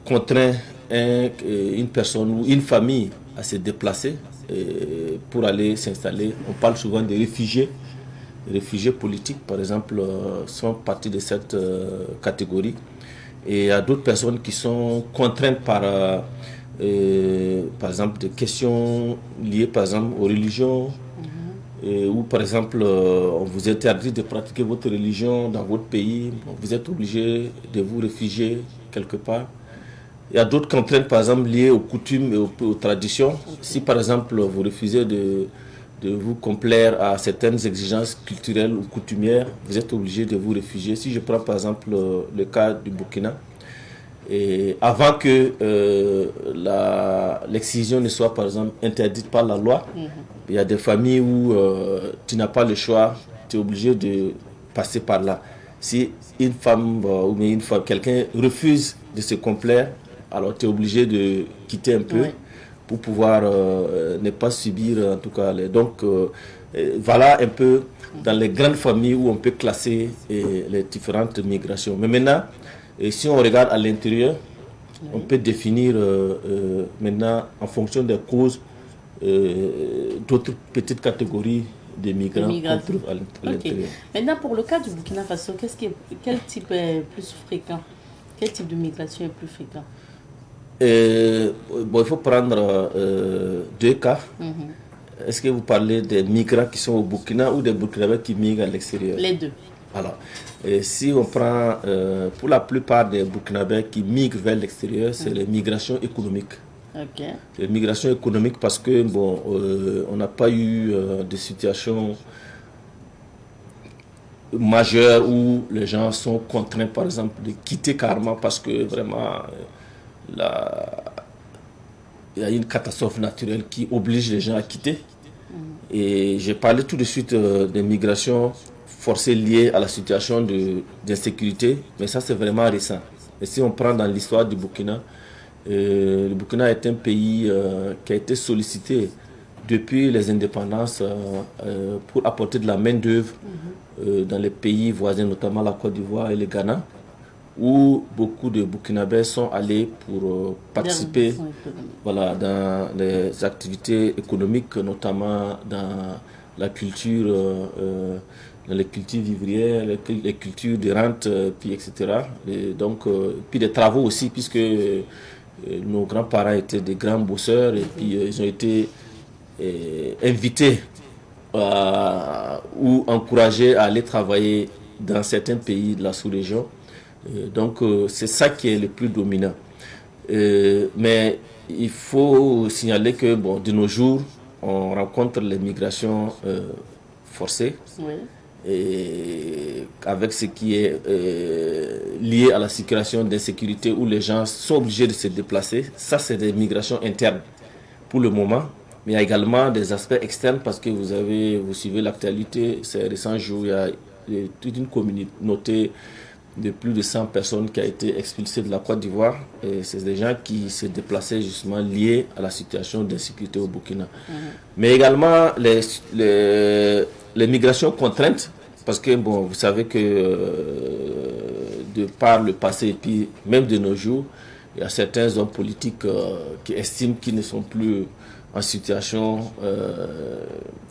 [SPEAKER 10] contraint une personne ou une famille à se déplacer pour aller s'installer. On parle souvent de réfugiés. Les réfugiés politiques, par exemple, sont partie de cette catégorie. Et il y a d'autres personnes qui sont contraintes par exemple, des questions liées, par exemple, aux religions, où par exemple on vous interdit de pratiquer votre religion dans votre pays, vous êtes obligé de vous réfugier quelque part. Il y a d'autres contraintes par exemple liées aux coutumes et aux traditions. Si par exemple vous refusez de vous complaire à certaines exigences culturelles ou coutumières, vous êtes obligé de vous réfugier. Si je prends par exemple le cas du Burkina, et avant que l'excision ne soit par exemple interdite par la loi, il y a des familles où tu n'as pas le choix, tu es obligé de passer par là. Si une femme ou quelqu'un refuse de se complaire, alors tu es obligé de quitter un peu pour pouvoir ne pas subir en tout cas. Donc voilà un peu dans les grandes familles où on peut classer les différentes migrations. Mais maintenant, et si on regarde à l'intérieur, on peut définir maintenant en fonction des causes d'autres petites catégories de migrants qu'on trouve à l'intérieur.
[SPEAKER 1] Maintenant, pour le cas du Burkina Faso, quel type est plus fréquent? Quel type de migration est plus fréquent?
[SPEAKER 10] Il faut prendre deux cas. Est-ce que vous parlez des migrants qui sont au Burkina ou des Burkinabés qui migrent à l'extérieur?
[SPEAKER 1] Les deux.
[SPEAKER 10] Alors, si on prend pour la plupart des Burkinabés qui migrent vers l'extérieur, c'est les migrations économiques.
[SPEAKER 1] Okay.
[SPEAKER 10] Les migrations économiques parce que on n'a pas eu de situation majeure où les gens sont contraints, par exemple, de quitter carrément parce que vraiment il y a une catastrophe naturelle qui oblige les gens à quitter. Et j'ai parlé tout de suite des migrations forcées liées à la situation d'insécurité, mais ça c'est vraiment récent. Et si on prend dans l'histoire du Burkina, le Burkina est un pays qui a été sollicité depuis les indépendances pour apporter de la main-d'œuvre dans les pays voisins, notamment la Côte d'Ivoire et le Ghana, où beaucoup de Burkinabés sont allés pour participer dans les activités économiques, notamment dans la culture, dans les cultures vivrières, les cultures de rente, puis etc. Et donc, puis des travaux aussi, puisque nos grands-parents étaient des grands bosseurs et puis ils ont été invités ou encouragés à aller travailler dans certains pays de la sous-région. Donc c'est ça qui est le plus dominant. Mais il faut signaler que de nos jours, on rencontre les migrations forcées.
[SPEAKER 1] Oui.
[SPEAKER 10] Et avec ce qui est lié à la situation d'insécurité où les gens sont obligés de se déplacer. Ça, c'est des migrations internes pour le moment. Mais il y a également des aspects externes parce que vous suivez l'actualité. Ces récents jours, il y a toute une communauté de plus de 100 personnes qui a été expulsée de la Côte d'Ivoire. Et c'est des gens qui se déplaçaient justement liés à la situation d'insécurité au Burkina. Mais également les migrations contraintes, parce que vous savez que de par le passé et puis même de nos jours, il y a certains hommes politiques qui estiment qu'ils ne sont plus en situation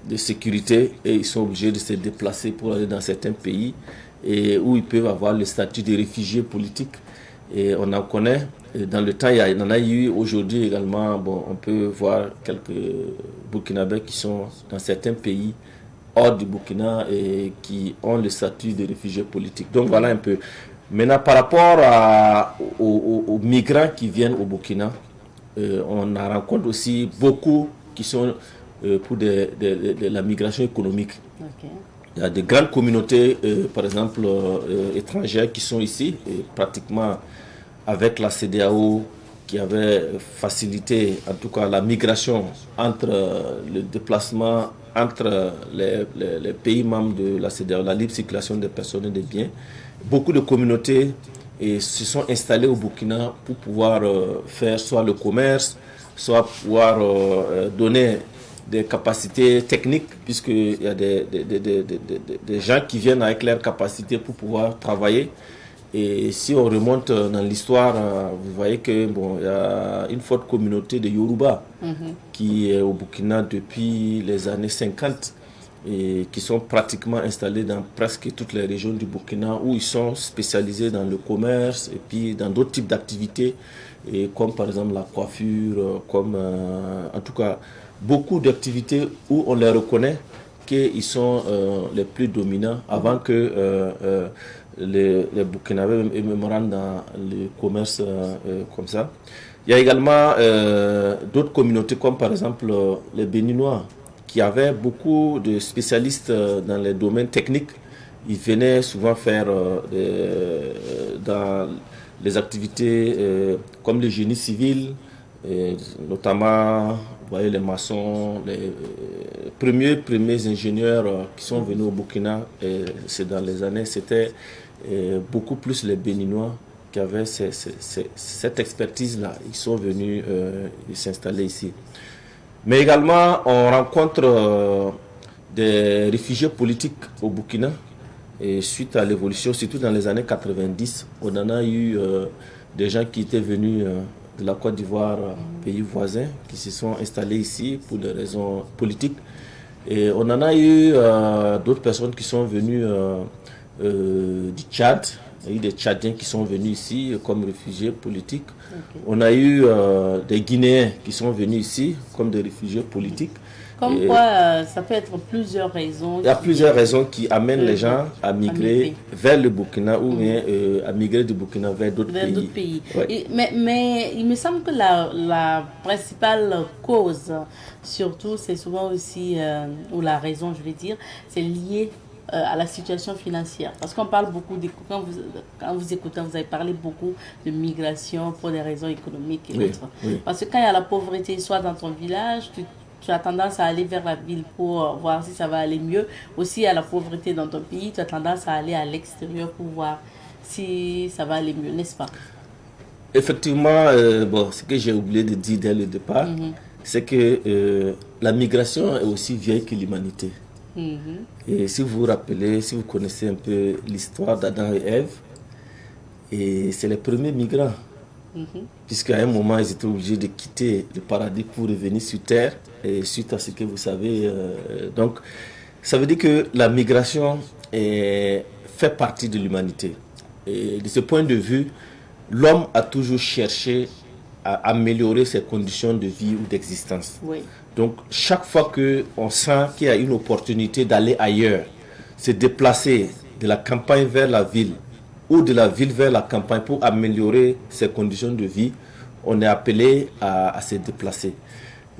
[SPEAKER 10] de sécurité et ils sont obligés de se déplacer pour aller dans certains pays et où ils peuvent avoir le statut de réfugiés politiques. Et on en connaît. Et dans le temps, il y en a eu aujourd'hui également. On peut voir quelques Burkinabés qui sont dans certains pays hors du Burkina et qui ont le statut de réfugiés politiques. Donc voilà un peu. Maintenant, par rapport aux migrants qui viennent au Burkina, on en rencontre aussi beaucoup qui sont pour de la migration économique.
[SPEAKER 1] Okay.
[SPEAKER 10] Il y a de grandes communautés, par exemple, étrangères qui sont ici, et pratiquement avec la CEDEAO qui avait facilité en tout cas la migration entre le déplacement entre les pays membres de la CEDEAO, la libre circulation des personnes et des biens. Beaucoup de communautés se sont installées au Burkina pour pouvoir faire soit le commerce, soit pouvoir donner des capacités techniques, puisqu'il y a des gens qui viennent avec leurs capacités pour pouvoir travailler. Et si on remonte dans l'histoire, vous voyez que il y a une forte communauté de Yoruba qui est au Burkina depuis les années 50 et qui sont pratiquement installés dans presque toutes les régions du Burkina où ils sont spécialisés dans le commerce et puis dans d'autres types d'activités, comme par exemple la coiffure, comme en tout cas beaucoup d'activités où on les reconnaît expliqué, ils sont les plus dominants avant que les Burkinabés me rendent dans le commerce comme ça. Il y a également d'autres communautés comme par exemple les Béninois qui avaient beaucoup de spécialistes dans les domaines techniques. Ils venaient souvent faire dans les activités comme le génie civil, notamment vous voyez, les maçons, les premiers ingénieurs qui sont venus au Burkina, c'est dans les années, c'était beaucoup plus les Béninois qui avaient cette expertise-là. Ils sont venus s'installer ici. Mais également, on rencontre des réfugiés politiques au Burkina. Et suite à l'évolution, surtout dans les années 90, on en a eu des gens qui étaient venus de la Côte d'Ivoire, pays voisins, qui se sont installés ici pour des raisons politiques. Et on en a eu d'autres personnes qui sont venues du Tchad. Il y a eu des Tchadiens qui sont venus ici comme réfugiés politiques. Okay. On a eu des Guinéens qui sont venus ici comme des réfugiés politiques.
[SPEAKER 1] Comme quoi, ça peut être plusieurs raisons.
[SPEAKER 10] Il y a plusieurs raisons qui amènent les gens à migrer vers le Burkina ou bien à migrer du Burkina vers d'autres pays.
[SPEAKER 1] Ouais. Mais il me semble que la principale cause, surtout, c'est souvent aussi, ou la raison, je vais dire, c'est lié à la situation financière. Parce qu'on parle beaucoup, quand vous écoutez, vous avez parlé beaucoup de migration pour des raisons économiques et autres. Oui. Parce que quand il y a la pauvreté, soit dans ton village, tu as tendance à aller vers la ville pour voir si ça va aller mieux. Aussi, à la pauvreté dans ton pays, tu as tendance à aller à l'extérieur pour voir si ça va aller mieux, n'est-ce pas?
[SPEAKER 10] Effectivement, ce que j'ai oublié de dire dès le départ, c'est que la migration est aussi vieille que l'humanité. Et si vous vous rappelez, si vous connaissez un peu l'histoire d'Adam et Ève, et c'est les premiers migrants. Puisqu'à un moment, ils étaient obligés de quitter le paradis pour revenir sur Terre, et suite à ce que vous savez. Donc, ça veut dire que la migration fait partie de l'humanité. Et de ce point de vue, l'homme a toujours cherché à améliorer ses conditions de vie ou d'existence. Oui. Donc, chaque fois qu'on sent qu'il y a une opportunité d'aller ailleurs, se déplacer de la campagne vers la ville, ou de la ville vers la campagne pour améliorer ses conditions de vie, on est appelé à se déplacer.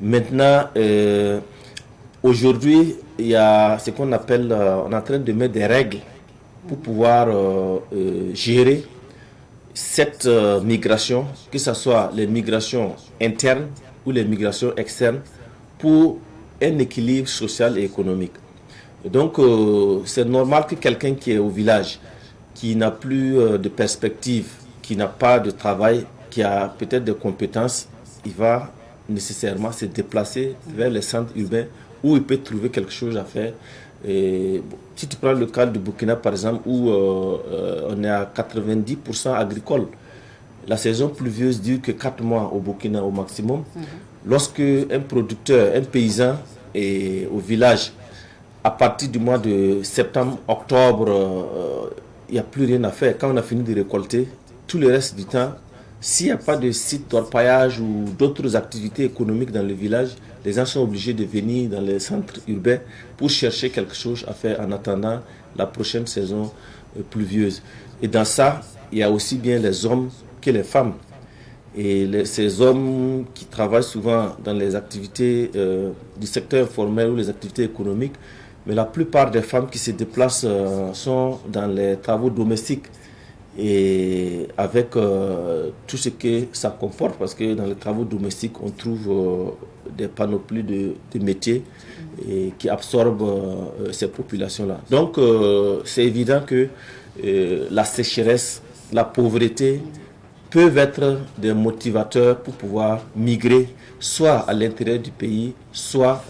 [SPEAKER 10] Maintenant, aujourd'hui, il y a ce qu'on appelle, on est en train de mettre des règles pour pouvoir gérer cette migration, que ce soit les migrations internes ou les migrations externes, pour un équilibre social et économique. Donc, c'est normal que quelqu'un qui est au village, qui n'a plus de perspective, qui n'a pas de travail, qui a peut-être des compétences, il va nécessairement se déplacer vers les centres urbains où il peut trouver quelque chose à faire. Et, si tu prends le cas du Burkina, par exemple, où on est à 90% agricole, la saison pluvieuse dure que 4 mois au Burkina au maximum. Lorsque un producteur, un paysan est au village, à partir du mois de septembre, octobre, il n'y a plus rien à faire. Quand on a fini de récolter, tout le reste du temps, s'il n'y a pas de site d'orpaillage ou d'autres activités économiques dans le village, les gens sont obligés de venir dans les centres urbains pour chercher quelque chose à faire en attendant la prochaine saison pluvieuse. Et dans ça, il y a aussi bien les hommes que les femmes. Et ces hommes qui travaillent souvent dans les activités du secteur informel ou les activités économiques, mais la plupart des femmes qui se déplacent sont dans les travaux domestiques et avec tout ce que ça comporte, parce que dans les travaux domestiques, on trouve des panoplies de métiers et qui absorbent ces populations-là. Donc, c'est évident que la sécheresse, la pauvreté peuvent être des motivateurs pour pouvoir migrer soit à l'intérieur du pays, soit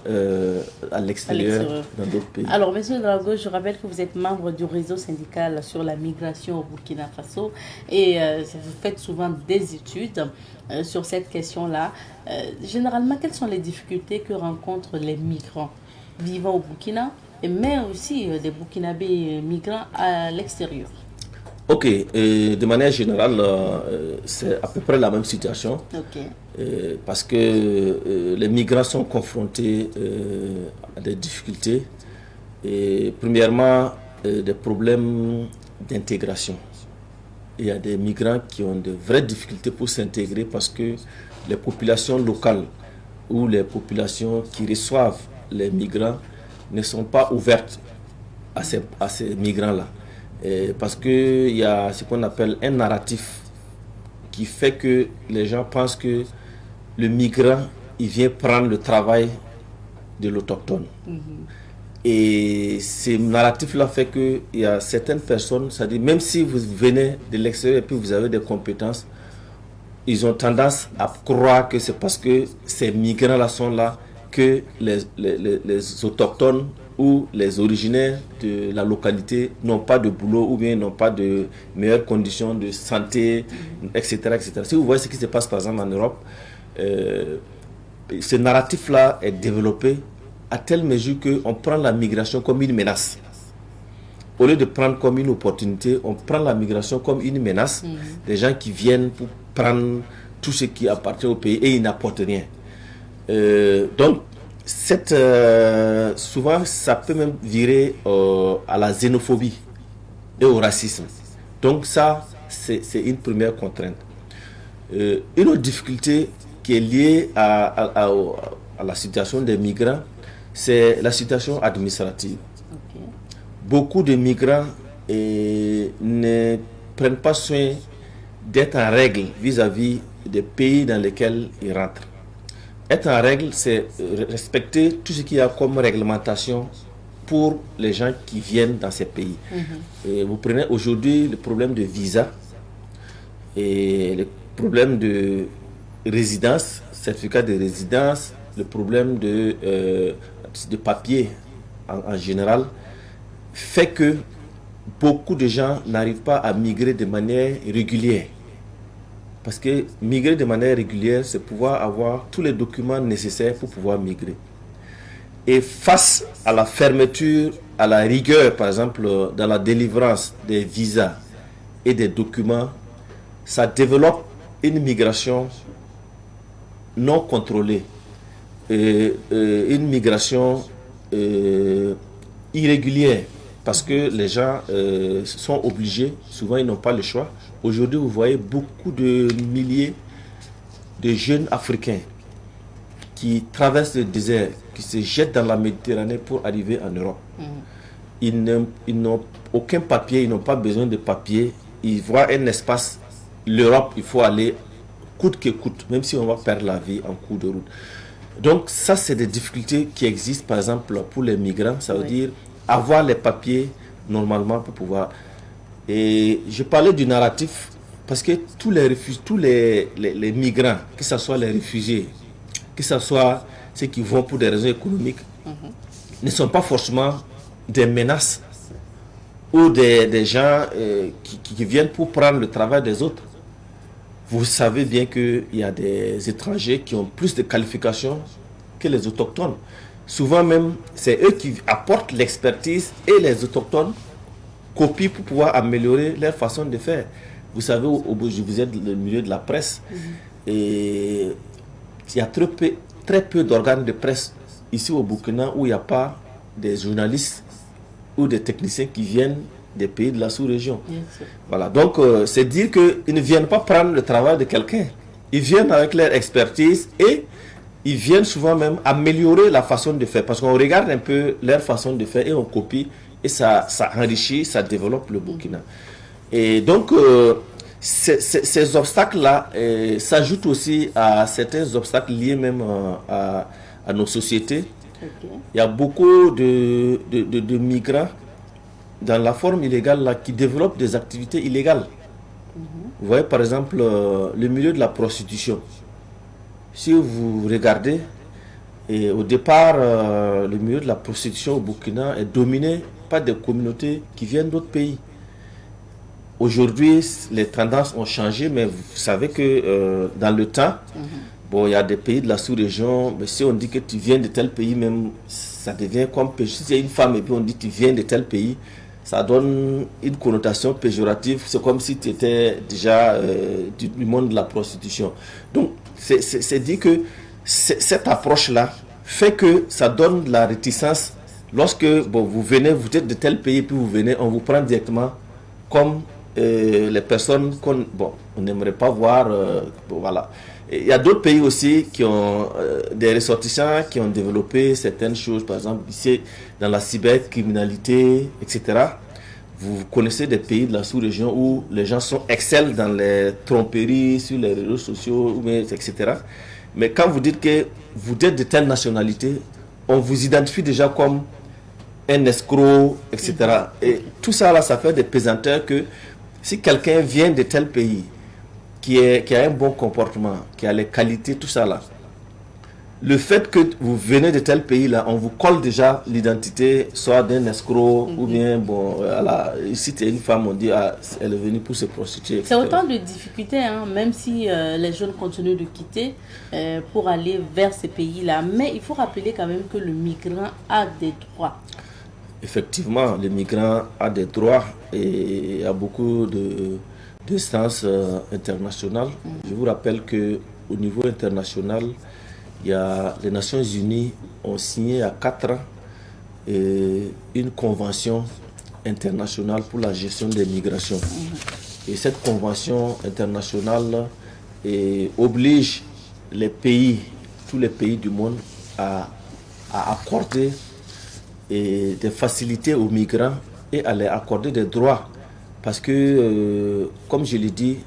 [SPEAKER 10] à l'extérieur dans d'autres pays.
[SPEAKER 1] Alors, M. Drago, je rappelle que vous êtes membre du réseau syndical sur la migration au Burkina Faso et vous faites souvent des études sur cette question-là. Généralement, quelles sont les difficultés que rencontrent les migrants vivant au Burkina, mais aussi des Burkinabés migrants à l'extérieur?
[SPEAKER 10] Ok, de manière générale, c'est à peu près la même situation. Parce que les migrants sont confrontés à des difficultés Et premièrement, des problèmes d'intégration. Il y a des migrants qui ont de vraies difficultés pour s'intégrer parce que les populations locales ou les populations qui reçoivent les migrants ne sont pas ouvertes à ces migrants-là. Parce qu'il y a ce qu'on appelle un narratif qui fait que les gens pensent que le migrant, il vient prendre le travail de l'autochtone. Et ce narratif-là fait qu'il y a certaines personnes, c'est-à-dire même si vous venez de l'extérieur et puis vous avez des compétences, ils ont tendance à croire que c'est parce que ces migrants-là sont là que les autochtones ou les originaires de la localité n'ont pas de boulot ou bien n'ont pas de meilleures conditions de santé, etc., etc. Si vous voyez ce qui se passe par exemple en Europe, ce narratif-là est développé à telle mesure qu'on prend la migration comme une menace. Au lieu de prendre comme une opportunité, on prend la migration comme une menace. Des gens qui viennent pour prendre tout ce qui appartient au pays et ils n'apportent rien. Donc, souvent, ça peut même virer à la xénophobie et au racisme. Donc ça, c'est une première contrainte. Une autre difficulté qui est liée à la situation des migrants, c'est la situation administrative. Beaucoup de migrants ne prennent pas soin d'être en règle vis-à-vis des pays dans lesquels ils rentrent. Être en règle, c'est respecter tout ce qu'il y a comme réglementation pour les gens qui viennent dans ces pays. Et vous prenez aujourd'hui le problème de visa et le problème de résidence, certificat de résidence, le problème de papier en général, fait que beaucoup de gens n'arrivent pas à migrer de manière régulière. Parce que migrer de manière régulière, c'est pouvoir avoir tous les documents nécessaires pour pouvoir migrer. Et face à la fermeture, à la rigueur, par exemple, dans la délivrance des visas et des documents, ça développe une migration non contrôlée, une migration irrégulière, parce que les gens sont obligés, souvent ils n'ont pas le choix. Aujourd'hui, vous voyez beaucoup de milliers de jeunes Africains qui traversent le désert, qui se jettent dans la Méditerranée pour arriver en Europe. Ils n'ont aucun papier, ils n'ont pas besoin de papier. Ils voient un espace. L'Europe, il faut aller coûte que coûte, même si on va perdre la vie en cours de route. Donc ça, c'est des difficultés qui existent, par exemple, pour les migrants. Ça veut dire avoir les papiers normalement pour pouvoir... Et je parlais du narratif parce que tous les migrants, que ce soit les réfugiés, que ce soit ceux qui vont pour des raisons économiques, ne sont pas forcément des menaces ou des gens qui viennent pour prendre le travail des autres. Vous savez bien qu'il y a des étrangers qui ont plus de qualifications que les autochtones. Souvent même, c'est eux qui apportent l'expertise et les autochtones copient pour pouvoir améliorer leur façon de faire. Vous savez, vous êtes dans le milieu de la presse et il y a très peu d'organes de presse ici au Burkina où il n'y a pas des journalistes ou des techniciens qui viennent des pays de la sous-région. Voilà, donc c'est dire qu'ils ne viennent pas prendre le travail de quelqu'un. Ils viennent avec leur expertise et ils viennent souvent même améliorer la façon de faire. Parce qu'on regarde un peu leur façon de faire et on copie et ça enrichit, ça développe le Burkina. Et donc, ces obstacles-là s'ajoutent aussi à certains obstacles liés même à nos sociétés. Il y a beaucoup de migrants dans la forme illégale là, qui développent des activités illégales. Vous voyez par exemple le milieu de la prostitution. Si vous regardez, au départ, le milieu de la prostitution au Burkina est dominé par des communautés qui viennent d'autres pays. Aujourd'hui, les tendances ont changé, mais vous savez que dans le temps, bon, il y a des pays de la sous-région, mais si on dit que tu viens de tel pays, même, ça devient comme péché. Si c'est une femme et puis on dit que tu viens de tel pays, ça donne une connotation péjorative. C'est comme si tu étais déjà du monde de la prostitution. Donc, c'est dit que cette approche-là fait que ça donne de la réticence Lorsque vous venez, vous êtes de tel pays, puis vous venez, on vous prend directement comme les personnes qu'on n'aimerait pas voir. Voilà. Il y a d'autres pays aussi qui ont des ressortissants qui ont développé certaines choses, par exemple ici dans la cybercriminalité, etc. Vous connaissez des pays de la sous-région où les gens excellent dans les tromperies, sur les réseaux sociaux, etc. Mais quand vous dites que vous êtes de telle nationalité, on vous identifie déjà comme un escroc, etc. Et tout ça, là, ça fait des pesanteurs que si quelqu'un vient de tel pays, qui a un bon comportement, qui a les qualités, tout ça là, le fait que vous venez de tel pays là, on vous colle déjà l'identité, soit d'un escroc, ou bien, ici tu es une femme, on dit, elle est venue pour se prostituer, etc.
[SPEAKER 1] C'est autant de difficultés, hein, même si les jeunes continuent de quitter pour aller vers ces pays-là. Mais il faut rappeler quand même que le migrant a des droits.
[SPEAKER 10] Effectivement, le migrant a des droits et il y a beaucoup d'instances internationales. Je vous rappelle qu'au niveau international, il y a, les Nations Unies ont signé à 4 ans une convention internationale pour la gestion des migrations. Et cette convention internationale oblige les pays, tous les pays du monde à accorder des facilités aux migrants et à leur accorder des droits. Parce que, comme je l'ai dit,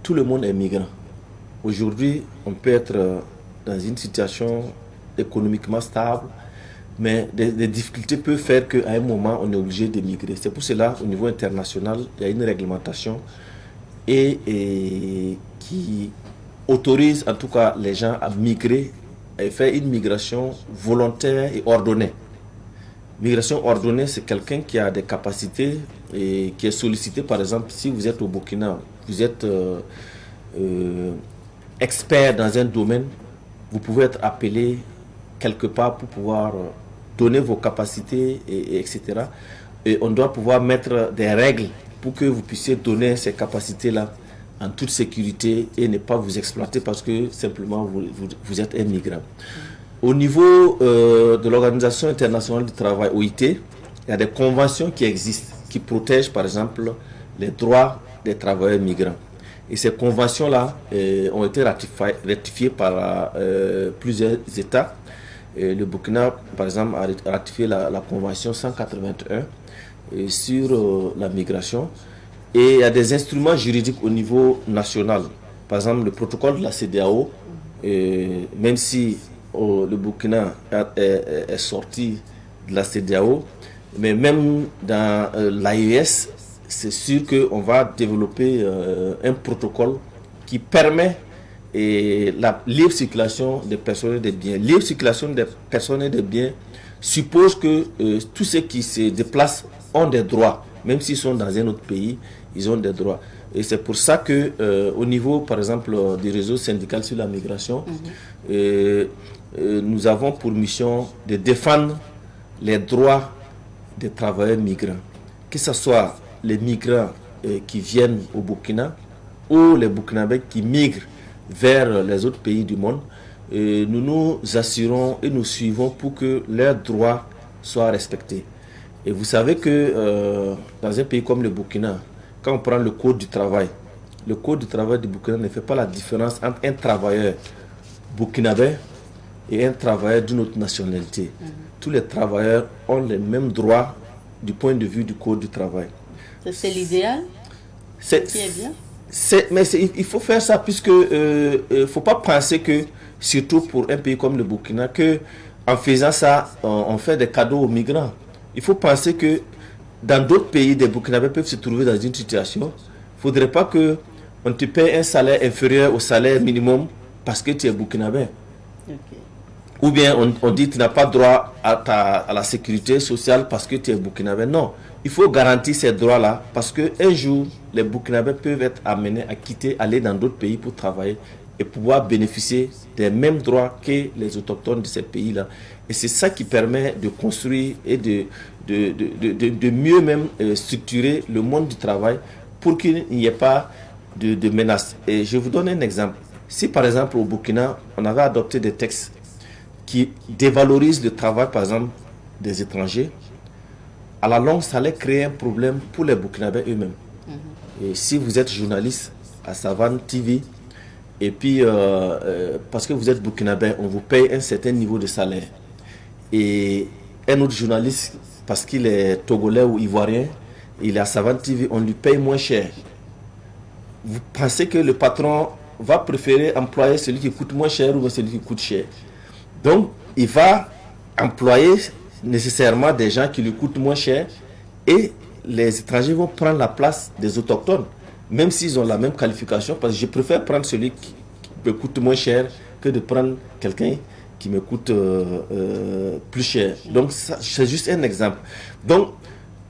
[SPEAKER 10] tout le monde est migrant. Aujourd'hui, on peut être dans une situation économiquement stable, mais des difficultés peuvent faire qu'à un moment, on est obligé de migrer. C'est pour cela, au niveau international, il y a une réglementation et qui autorise en tout cas les gens à migrer et faire une migration volontaire et ordonnée. Migration ordonnée, c'est quelqu'un qui a des capacités et qui est sollicité. Par exemple, si vous êtes au Burkina, vous êtes expert dans un domaine, vous pouvez être appelé quelque part pour pouvoir donner vos capacités, etc. Et on doit pouvoir mettre des règles pour que vous puissiez donner ces capacités-là en toute sécurité et ne pas vous exploiter parce que simplement vous êtes un migrant. Au niveau de l'Organisation internationale du travail, OIT, il y a des conventions qui existent, qui protègent par exemple les droits des travailleurs migrants. Et ces conventions-là ont été ratifiées par plusieurs États. Et le Burkina, par exemple, a ratifié la convention 181 sur la migration. Et il y a des instruments juridiques au niveau national. Par exemple, le protocole de la CEDEAO, même si le Burkina est sorti de la CEDEAO, mais même dans l'AES, c'est sûr qu'on va développer un protocole qui permet la libre circulation des personnes et des biens. Libre circulation des personnes et des biens suppose que tous ceux qui se déplacent ont des droits, même s'ils sont dans un autre pays, ils ont des droits. Et c'est pour ça que au niveau, par exemple, du réseau syndical sur la migration, nous avons pour mission de défendre les droits des travailleurs migrants, que ce soit les migrants qui viennent au Burkina ou les Burkinabés qui migrent vers les autres pays du monde. Nous nous assurons et nous suivons pour que leurs droits soient respectés. Et vous savez que dans un pays comme le Burkina, quand on prend le code du travail du Burkina ne fait pas la différence entre un travailleur burkinabé et un travailleur d'une autre nationalité. Tous les travailleurs ont les mêmes droits du point de vue du code du travail.
[SPEAKER 1] C'est l'idéal qui est bien.
[SPEAKER 10] Il faut faire ça puisque ne faut pas penser que, surtout pour un pays comme le Burkina, que en faisant ça, on fait des cadeaux aux migrants. Il faut penser que dans d'autres pays, des Burkinabés peuvent se trouver dans une situation. Il ne faudrait pas qu'on te paye un salaire inférieur au salaire minimum parce que tu es Burkinabé. Okay. Ou bien on dit que tu n'as pas droit à la sécurité sociale parce que tu es Burkinabé. Non, il faut garantir ces droits-là parce qu'un jour, les Burkinabés peuvent être amenés à quitter, aller dans d'autres pays pour travailler et pouvoir bénéficier des mêmes droits que les autochtones de ces pays-là. Et c'est ça qui permet de construire et de mieux même structurer le monde du travail pour qu'il n'y ait pas de menaces. Et je vous donne un exemple. Si par exemple au Burkina, on avait adopté des textes qui dévalorisent le travail par exemple des étrangers, à la longue, ça allait créer un problème pour les Burkinabés eux-mêmes. Et si vous êtes journaliste à Savane TV, et puis parce que vous êtes Burkinabé, on vous paye un certain niveau de salaire. Et un autre journaliste, parce qu'il est togolais ou ivoirien, il est à Savane TV, on lui paye moins cher. Vous pensez que le patron va préférer employer celui qui coûte moins cher ou celui qui coûte cher? Donc, il va employer nécessairement des gens qui lui coûtent moins cher et les étrangers vont prendre la place des autochtones, même s'ils ont la même qualification, parce que je préfère prendre celui qui me coûte moins cher que de prendre quelqu'un qui me coûte plus cher. Donc, c'est juste un exemple. Donc,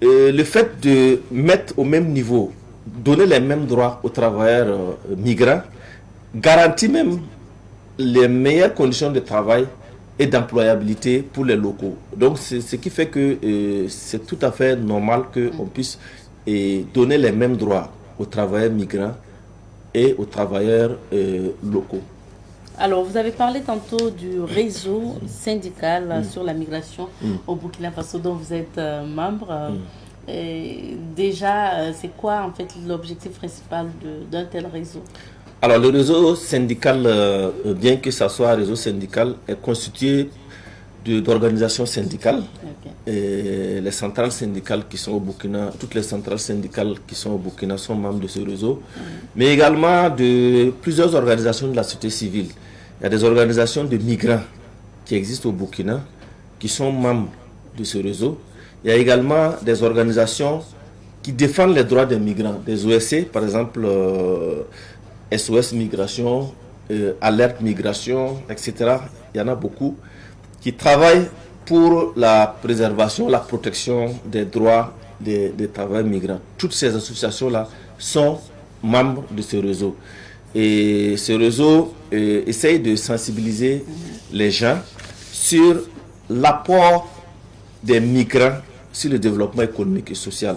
[SPEAKER 10] le fait de mettre au même niveau, donner les mêmes droits aux travailleurs migrants, garantit même les meilleures conditions de travail et d'employabilité pour les locaux. Donc, c'est ce qui fait que c'est tout à fait normal qu'on puisse donner les mêmes droits aux travailleurs migrants et aux travailleurs locaux.
[SPEAKER 1] Alors, vous avez parlé tantôt du réseau syndical sur la migration au Burkina Faso dont vous êtes membre. Et déjà, c'est quoi en fait l'objectif principal d'un tel réseau?
[SPEAKER 10] Alors, le réseau syndical, bien que ça soit un réseau syndical, est constitué d'organisations syndicales. Et les centrales syndicales qui sont au Burkina, toutes les centrales syndicales qui sont au Burkina sont membres de ce réseau, mais également de plusieurs organisations de la société civile. Il y a des organisations de migrants qui existent au Burkina, qui sont membres de ce réseau. Il y a également des organisations qui défendent les droits des migrants, des OSC, par exemple SOS Migration, Alerte Migration, etc. Il y en a beaucoup qui travaillent pour la préservation, la protection des droits des travailleurs migrants. Toutes ces associations-là sont membres de ce réseau. Et ce réseau essaye de sensibiliser les gens sur l'apport des migrants sur le développement économique et social,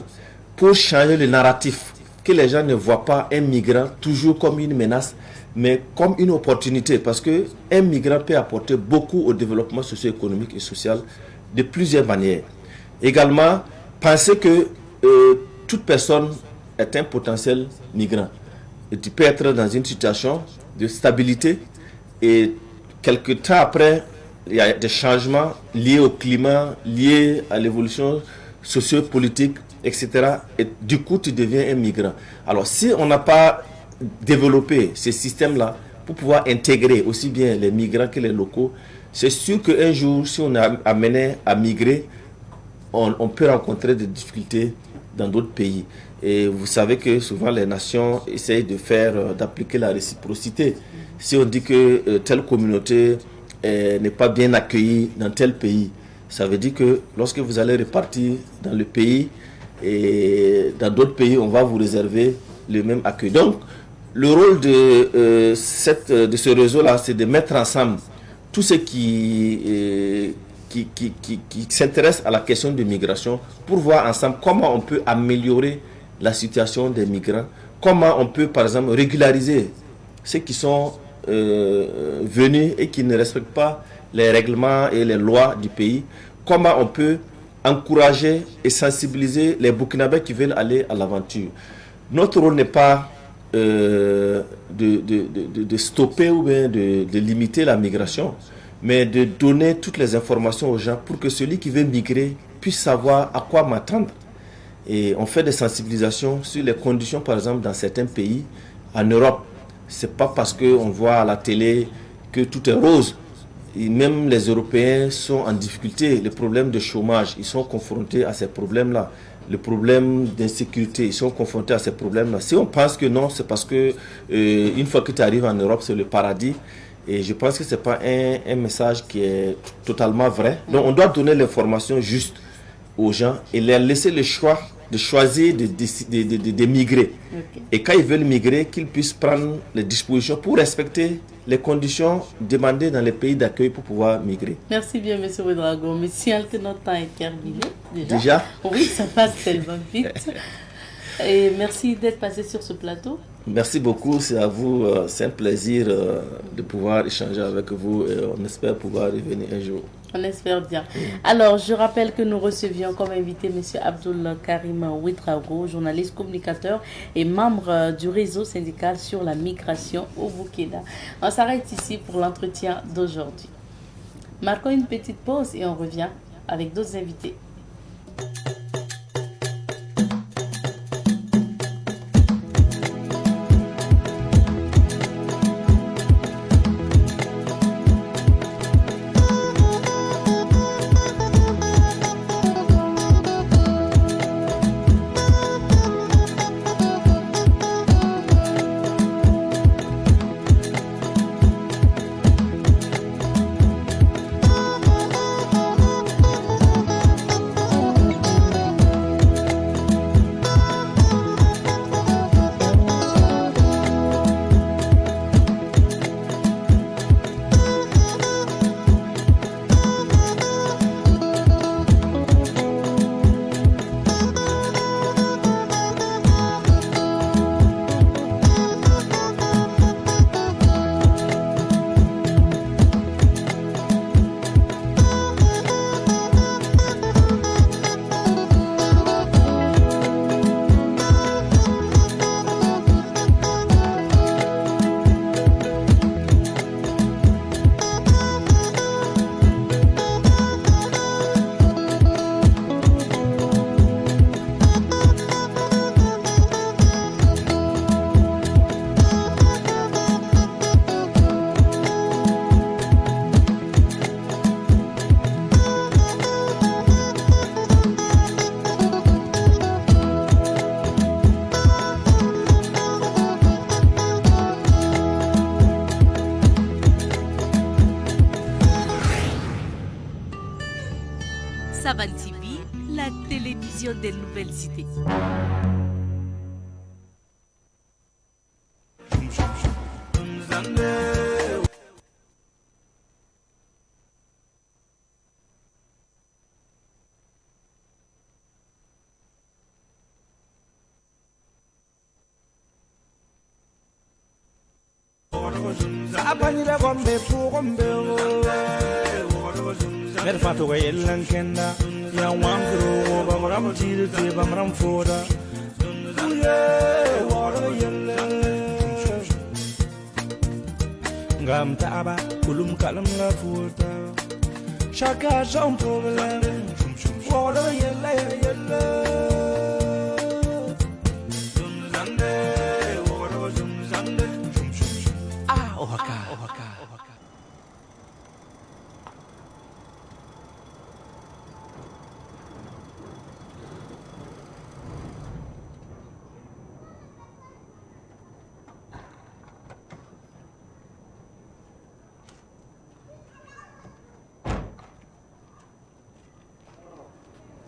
[SPEAKER 10] pour changer le narratif, que les gens ne voient pas un migrant toujours comme une menace, mais comme une opportunité, parce qu'un migrant peut apporter beaucoup au développement socio-économique et social de plusieurs manières. Également, penser que toute personne est un potentiel migrant. Et tu peux être dans une situation de stabilité et quelque temps après, il y a des changements liés au climat, liés à l'évolution sociopolitique, etc. Et du coup, tu deviens un migrant. Alors, si on n'a pas développé ce système-là pour pouvoir intégrer aussi bien les migrants que les locaux, c'est sûr qu'un jour, si on est amené à migrer, on peut rencontrer des difficultés dans d'autres pays. Et vous savez que souvent les nations essayent d'appliquer la réciprocité. Si on dit que telle communauté n'est pas bien accueillie dans tel pays, ça veut dire que lorsque vous allez repartir dans le pays et dans d'autres pays, on va vous réserver le même accueil. Donc, le rôle de ce réseau-là, c'est de mettre ensemble tous ceux qui s'intéressent à la question de migration pour voir ensemble comment on peut améliorer la situation des migrants, comment on peut, par exemple, régulariser ceux qui sont venus et qui ne respectent pas les règlements et les lois du pays, comment on peut encourager et sensibiliser les Burkinabés qui veulent aller à l'aventure. Notre rôle n'est pas de stopper ou bien de limiter la migration, mais de donner toutes les informations aux gens pour que celui qui veut migrer puisse savoir à quoi m'attendre. Et on fait des sensibilisations sur les conditions, par exemple, dans certains pays. En Europe, c'est pas parce qu'on voit à la télé que tout est rose. Et même les Européens sont en difficulté. Les problèmes de chômage, ils sont confrontés à ces problèmes-là. Le problème d'insécurité, ils sont confrontés à ces problèmes-là. Si on pense que non, c'est parce que une fois que tu arrives en Europe, c'est le paradis. Et je pense que ce n'est pas un message qui est totalement vrai. Donc on doit donner l'information juste aux gens et leur laisser le choix de choisir de migrer. Okay. Et quand ils veulent migrer, qu'ils puissent prendre les dispositions pour respecter les conditions demandées dans les pays d'accueil pour pouvoir migrer.
[SPEAKER 1] Merci bien, M. Ouédraogo. Mais si notre temps est terminé, déjà oui, ça passe tellement vite. Et merci d'être passé sur ce plateau.
[SPEAKER 10] Merci beaucoup, c'est à vous. C'est un plaisir de pouvoir échanger avec vous et on espère pouvoir revenir un jour.
[SPEAKER 1] On espère bien. Alors, je rappelle que nous recevions comme invité M. Abdul Karim Ouedraogo, journaliste, communicateur et membre du réseau syndical sur la migration au Burkina. On s'arrête ici pour l'entretien d'aujourd'hui. Marquons une petite pause et on revient avec d'autres invités.
[SPEAKER 9] Savan TV, la télévision des nouvelles idées.
[SPEAKER 11] Merfato ga yellan kenda ya wamdro bamram jir te bamram foda uye waro yelle ngam taaba kulum kalam la foda chacun son problème waro yelle yelle zande waro zande ah ohaka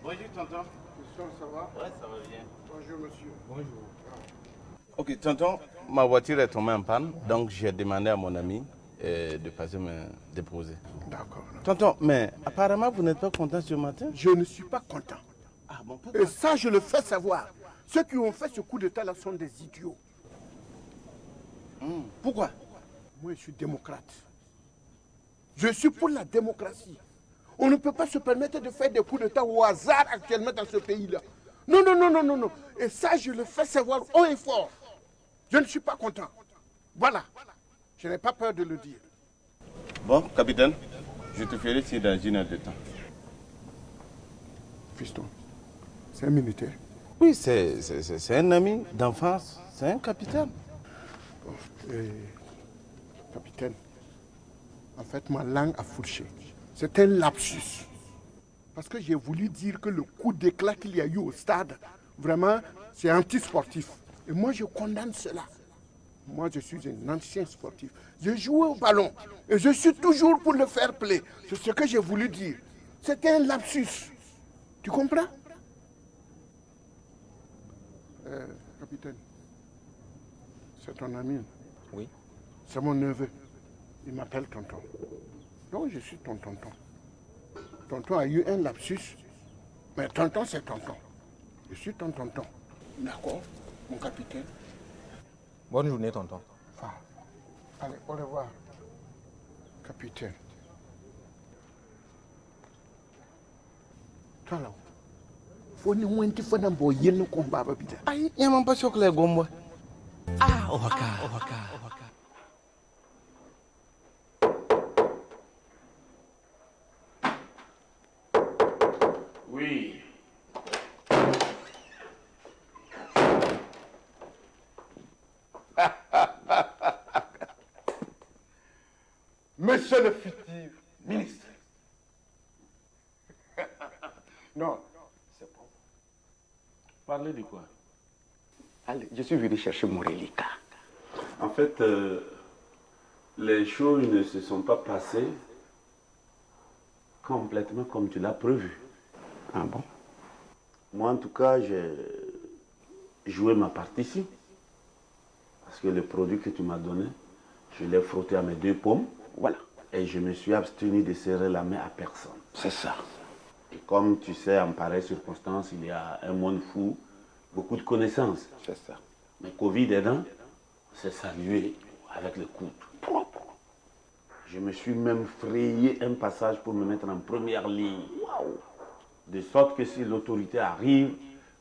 [SPEAKER 12] Bonjour tonton.
[SPEAKER 13] Ça va?
[SPEAKER 12] Ouais, ça va bien.
[SPEAKER 13] Bonjour monsieur.
[SPEAKER 12] Bonjour. Ok tonton, ma voiture est tombée en panne, donc j'ai demandé à mon ami de passer me déposer.
[SPEAKER 13] D'accord.
[SPEAKER 12] Tonton, mais apparemment vous n'êtes pas content ce matin?
[SPEAKER 13] Je ne suis pas content.
[SPEAKER 12] Ah bon, pourquoi?
[SPEAKER 13] Et ça je le fais savoir. Ceux qui ont fait ce coup d'état là sont des idiots.
[SPEAKER 12] Pourquoi?
[SPEAKER 13] Moi je suis démocrate. Je suis pour la démocratie. On ne peut pas se permettre de faire des coups d'état au hasard actuellement dans ce pays-là. Non, non, non, non, non, non. Et ça, je le fais savoir haut et fort. Je ne suis pas content. Voilà. Je n'ai pas peur de le dire.
[SPEAKER 12] Bon, capitaine, je te ferai ici dans une heure de temps.
[SPEAKER 13] Fiston, c'est un militaire.
[SPEAKER 12] Oui, c'est un ami d'enfance. C'est un capitaine.
[SPEAKER 13] Capitaine, en fait, ma langue a fourché. C'est un lapsus. Parce que j'ai voulu dire que le coup d'éclat qu'il y a eu au stade, vraiment, c'est anti-sportif. Et moi, je condamne cela. Moi, je suis un ancien sportif. Je jouais au ballon. Et je suis toujours pour le fair play. C'est ce que j'ai voulu dire. C'était un lapsus. Tu comprends? Capitaine, c'est ton ami?
[SPEAKER 12] Oui.
[SPEAKER 13] C'est mon neveu. Il m'appelle tonton. Donc je suis ton tonton. Tonton a eu un lapsus, mais tonton c'est tonton. Je suis ton tonton. D'accord, mon capitaine.
[SPEAKER 14] Bonne journée, tonton.
[SPEAKER 13] Enfin, allez, au revoir, capitaine. Toi là. Faut ni moins qu'il faut n'emboyer le combat.
[SPEAKER 12] Aïe, il n'y a même pas sûr que les gommes.
[SPEAKER 11] Ah, Oaka.
[SPEAKER 15] Oui.
[SPEAKER 13] Monsieur le futur ministre. Non, c'est bon.
[SPEAKER 15] Parlez de quoi?
[SPEAKER 16] Allez, je suis venu chercher mon reliquat.
[SPEAKER 15] En fait, les choses ne se sont pas passées complètement comme tu l'as prévu.
[SPEAKER 16] Ah bon?
[SPEAKER 15] Moi, en tout cas, j'ai joué ma partition. Parce que le produit que tu m'as donné, je l'ai frotté à mes 2 paumes.
[SPEAKER 16] Voilà.
[SPEAKER 15] Et je me suis abstenu de serrer la main à personne.
[SPEAKER 16] C'est ça.
[SPEAKER 15] Et comme tu sais, en pareille circonstance, il y a un monde fou, beaucoup de connaissances.
[SPEAKER 16] C'est ça.
[SPEAKER 15] Mais Covid aidant, c'est salué avec le coude. Je me suis même frayé un passage pour me mettre en première ligne. Waouh! De sorte que si l'autorité arrive,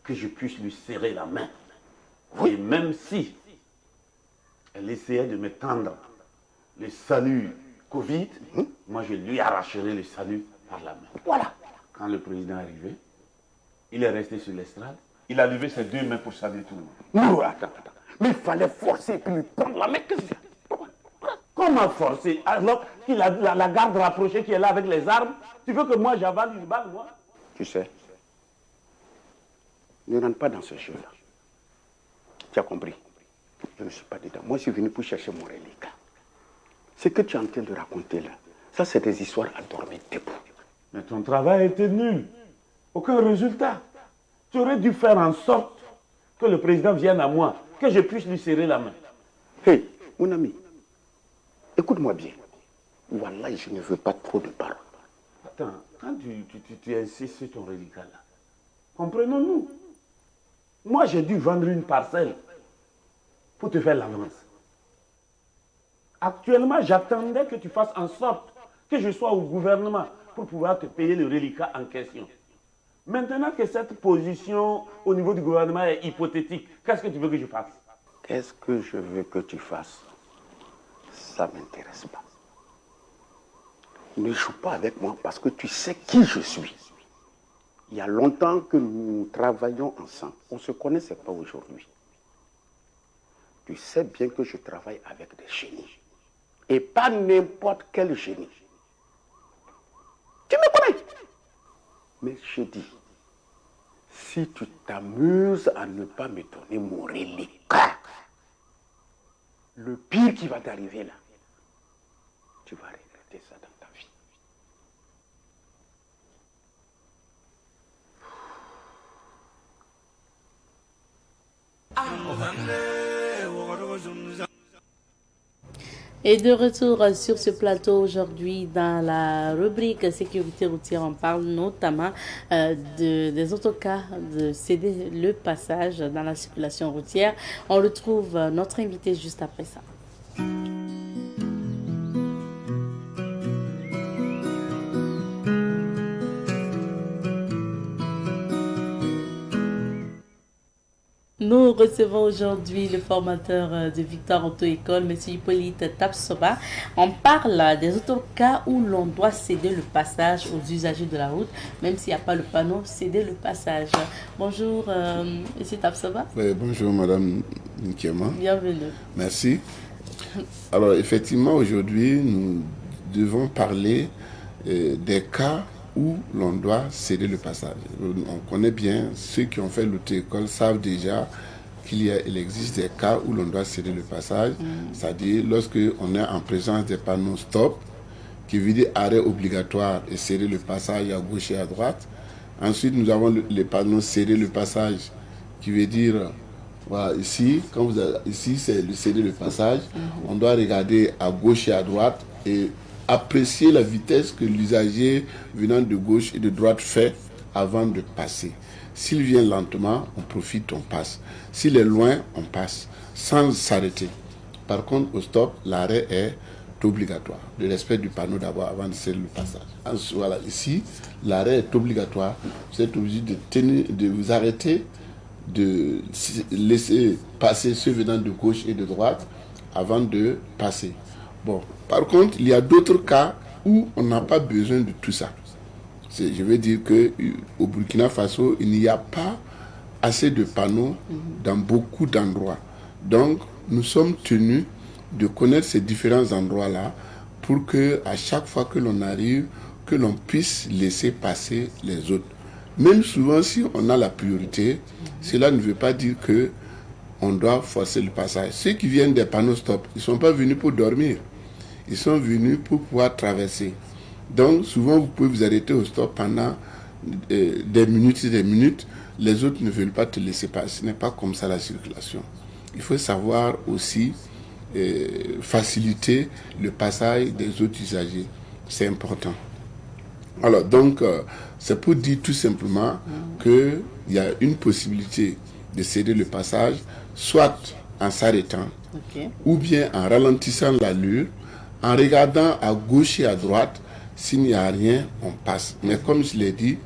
[SPEAKER 15] que je puisse lui serrer la main. Oui. Et même si elle essayait de me tendre le salut Covid, moi je lui arracherai le salut par la main.
[SPEAKER 16] Voilà.
[SPEAKER 15] Quand le président est arrivé, il est resté sur l'estrade. Il a levé ses 2 mains pour saluer tout le monde.
[SPEAKER 16] Non, attends. Mais il fallait forcer et puis lui prendre la main.
[SPEAKER 15] Comment forcer? Alors qu'il a la garde rapprochée qui est là avec les armes, tu veux que moi j'avale une balle, moi?
[SPEAKER 16] Tu sais, ne rentre pas dans ce jeu-là. Tu as compris? Je ne suis pas dedans. Moi, je suis venu pour chercher mon reliquat. Ce que tu es en train de raconter là, ça c'est des histoires à dormir debout.
[SPEAKER 15] Mais ton travail était nul. Aucun résultat. Tu aurais dû faire en sorte que le président vienne à moi, que je puisse lui serrer la main.
[SPEAKER 16] Hey, mon ami, écoute-moi bien. Wallah, je ne veux pas trop de paroles.
[SPEAKER 15] Attends, quand tu insistes sur ton reliquat là, comprenons-nous. Moi, j'ai dû vendre une parcelle pour te faire l'avance. Actuellement, j'attendais que tu fasses en sorte que je sois au gouvernement pour pouvoir te payer le reliquat en question. Maintenant que cette position au niveau du gouvernement est hypothétique, qu'est-ce que tu veux que je fasse?
[SPEAKER 16] Qu'est-ce que je veux que tu fasses? Ça ne m'intéresse pas. Ne joue pas avec moi parce que tu sais qui je suis. Il y a longtemps que nous travaillons ensemble. On ne se connaissait pas aujourd'hui. Tu sais bien que je travaille avec des génies. Et pas n'importe quel génie. Tu me connais. Mais je dis, si tu t'amuses à ne pas me donner mon reliquat, le pire qui va t'arriver là, tu vas regretter ça dans ta vie.
[SPEAKER 1] Et de retour sur ce plateau aujourd'hui dans la rubrique sécurité routière, on parle notamment des autocars de céder le passage dans la circulation routière. On retrouve notre invité juste après ça. Nous recevons aujourd'hui le formateur de Victoire Auto-École, M. Hippolyte Tapsoba. On parle des autocars où l'on doit céder le passage aux usagers de la route, même s'il n'y a pas le panneau, céder le passage. Bonjour, M. Tapsoba.
[SPEAKER 17] Oui, bonjour, Madame Nkiema.
[SPEAKER 1] Bienvenue.
[SPEAKER 17] Merci. Alors, effectivement, aujourd'hui, nous devons parler des cas où l'on doit céder le passage. On connaît bien, ceux qui ont fait l'auto-école savent déjà qu'il existe des cas où l'on doit céder le passage, c'est-à-dire lorsque on est en présence des panneaux stop, qui veut dire arrêt obligatoire et céder le passage à gauche et à droite. Ensuite, nous avons les panneaux céder le passage, qui veut dire, voilà, ici, ici c'est le céder le passage, on doit regarder à gauche et à droite et apprécier la vitesse que l'usager venant de gauche et de droite fait avant de passer. S'il vient lentement, on profite, on passe. S'il est loin, on passe, sans s'arrêter. Par contre, au stop, l'arrêt est obligatoire. Le respect du panneau d'abord avant de céder le passage. Voilà, ici, l'arrêt est obligatoire. Vous êtes obligé de vous arrêter, de laisser passer ceux venant de gauche et de droite avant de passer. Bon, par contre, il y a d'autres cas où on n'a pas besoin de tout ça. Je veux dire qu'au Burkina Faso, il n'y a pas assez de panneaux dans beaucoup d'endroits. Donc, nous sommes tenus de connaître ces différents endroits-là pour que à chaque fois que l'on arrive, que l'on puisse laisser passer les autres. Même souvent, si on a la priorité, cela ne veut pas dire que on doit forcer le passage. Ceux qui viennent des panneaux stop, ils ne sont pas venus pour dormir. Ils sont venus pour pouvoir traverser. Donc, souvent, vous pouvez vous arrêter au stop pendant des minutes et des minutes. Les autres ne veulent pas te laisser passer. Ce n'est pas comme ça la circulation. Il faut savoir aussi faciliter le passage des autres usagers. C'est important. Alors, donc, c'est pour dire tout simplement qu'il y a une possibilité de céder le passage, soit en s'arrêtant, ou bien en ralentissant l'allure, en regardant à gauche et à droite. S'il n'y a rien, on passe. Mais comme je l'ai dit, il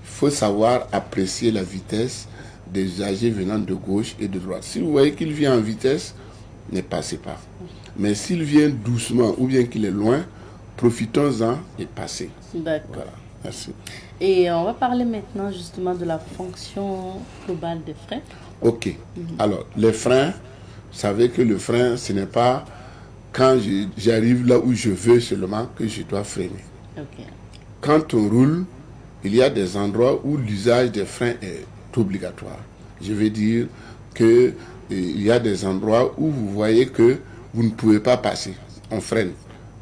[SPEAKER 17] faut savoir apprécier la vitesse des usagers venant de gauche et de droite. Si vous voyez qu'il vient en vitesse, ne passez pas. Mais s'il vient doucement ou bien qu'il est loin, profitons-en et passez.
[SPEAKER 1] D'accord.
[SPEAKER 17] Voilà. Merci.
[SPEAKER 1] Et on va parler maintenant justement de la fonction globale des freins.
[SPEAKER 17] Ok. Alors, les freins, vous savez que le frein, ce n'est pas quand j'arrive là où je veux seulement que je dois freiner.
[SPEAKER 1] Okay.
[SPEAKER 17] Quand on roule, il y a des endroits où l'usage des freins est obligatoire. Je veux dire qu'il y a des endroits où vous voyez que vous ne pouvez pas passer. On freine.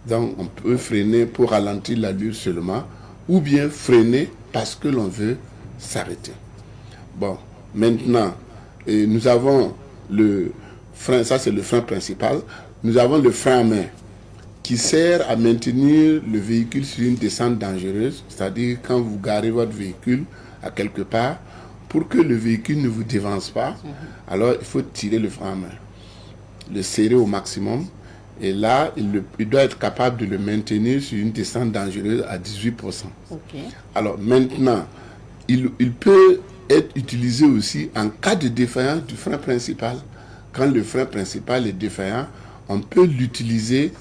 [SPEAKER 17] Donc, on peut freiner pour ralentir l'allure seulement, ou bien freiner parce que l'on veut s'arrêter. Bon, maintenant, nous avons le frein, ça c'est le frein principal. Nous avons le frein à main qui sert à maintenir le véhicule sur une descente dangereuse, c'est-à-dire quand vous garez votre véhicule à quelque part, pour que le véhicule ne vous dévance pas, alors il faut tirer le frein à main, le serrer au maximum, et là, il doit être capable de le maintenir sur une descente dangereuse à 18%.
[SPEAKER 1] Okay.
[SPEAKER 17] Alors maintenant, il peut être utilisé aussi en cas de défaillance du frein principal. Quand le frein principal est défaillant, on peut l'utiliser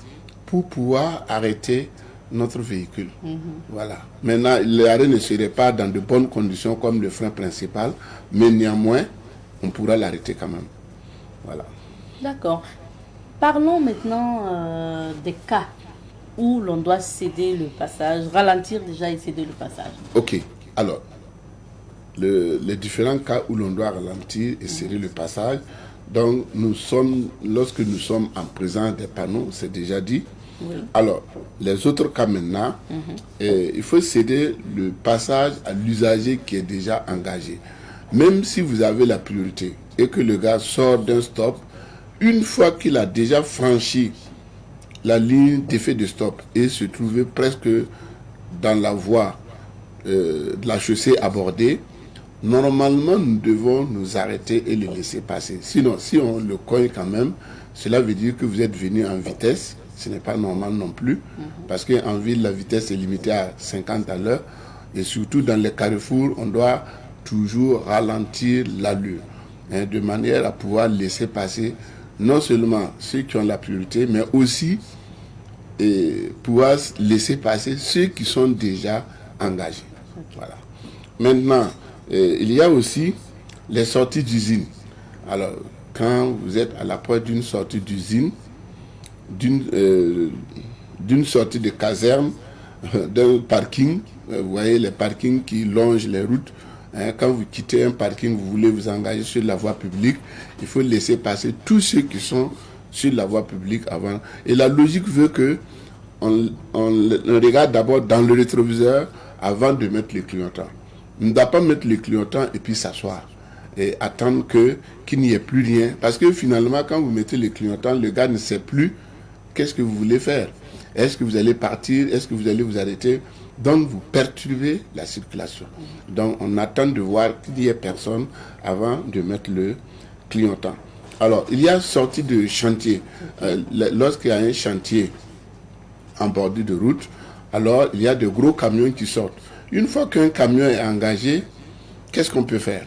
[SPEAKER 17] pour pouvoir arrêter notre véhicule. Voilà. Maintenant, l'arrêt ne serait pas dans de bonnes conditions comme le frein principal, mais néanmoins, on pourra l'arrêter quand même. Voilà.
[SPEAKER 1] D'accord. Parlons maintenant des cas où l'on doit céder le passage, ralentir déjà et céder le passage.
[SPEAKER 17] Ok. Alors, les différents cas où l'on doit ralentir et céder le passage. Donc, lorsque nous sommes en présence des panneaux, c'est déjà dit.
[SPEAKER 1] Oui.
[SPEAKER 17] Alors, les autres cas maintenant, il faut céder le passage à l'usager qui est déjà engagé. Même si vous avez la priorité et que le gars sort d'un stop, une fois qu'il a déjà franchi la ligne d'effet de stop et se trouvait presque dans la voie de la chaussée abordée, normalement, nous devons nous arrêter et le laisser passer. Sinon, si on le cogne quand même, cela veut dire que vous êtes venu en vitesse. Ce n'est pas normal non plus, parce qu'en ville, la vitesse est limitée à 50 à l'heure. Et surtout, dans les carrefours, on doit toujours ralentir l'allure, de manière à pouvoir laisser passer non seulement ceux qui ont la priorité, mais aussi pouvoir laisser passer ceux qui sont déjà engagés. Voilà. Maintenant, il y a aussi les sorties d'usine. Alors, quand vous êtes à la porte d'une sortie d'usine, d'une sortie de caserne, d'un parking, vous voyez les parkings qui longent les routes. Quand vous quittez un parking, vous voulez vous engager sur la voie publique, il faut laisser passer tous ceux qui sont sur la voie publique avant. Et la logique veut que on regarde d'abord dans le rétroviseur avant de mettre les clignotants. On ne doit pas mettre les clignotants et puis s'asseoir et attendre qu'il n'y ait plus rien. Parce que finalement, quand vous mettez les clignotants, le gars ne sait plus qu'est-ce que vous voulez faire. Est-ce que vous allez partir? Est-ce que vous allez vous arrêter? Donc, vous perturbez la circulation. Donc, on attend de voir qu'il n'y ait personne avant de mettre le clignotant. Alors, il y a sortie de chantier. Lorsqu'il y a un chantier en bordure de route, alors il y a de gros camions qui sortent. Une fois qu'un camion est engagé, qu'est-ce qu'on peut faire?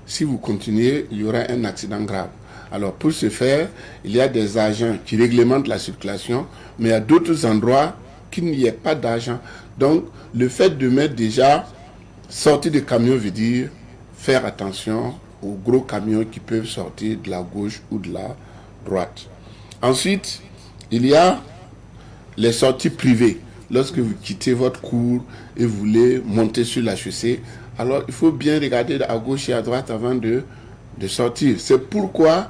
[SPEAKER 17] Si vous continuez, il y aura un accident grave. Alors pour ce faire, il y a des agents qui réglementent la circulation, mais il y a d'autres endroits qu'il n'y ait pas d'agents. Donc le fait de mettre déjà sortir de camions veut dire faire attention aux gros camions qui peuvent sortir de la gauche ou de la droite. Ensuite, il y a les sorties privées. Lorsque vous quittez votre cour et vous voulez monter sur la chaussée, alors il faut bien regarder à gauche et à droite avant de sortir. C'est pourquoi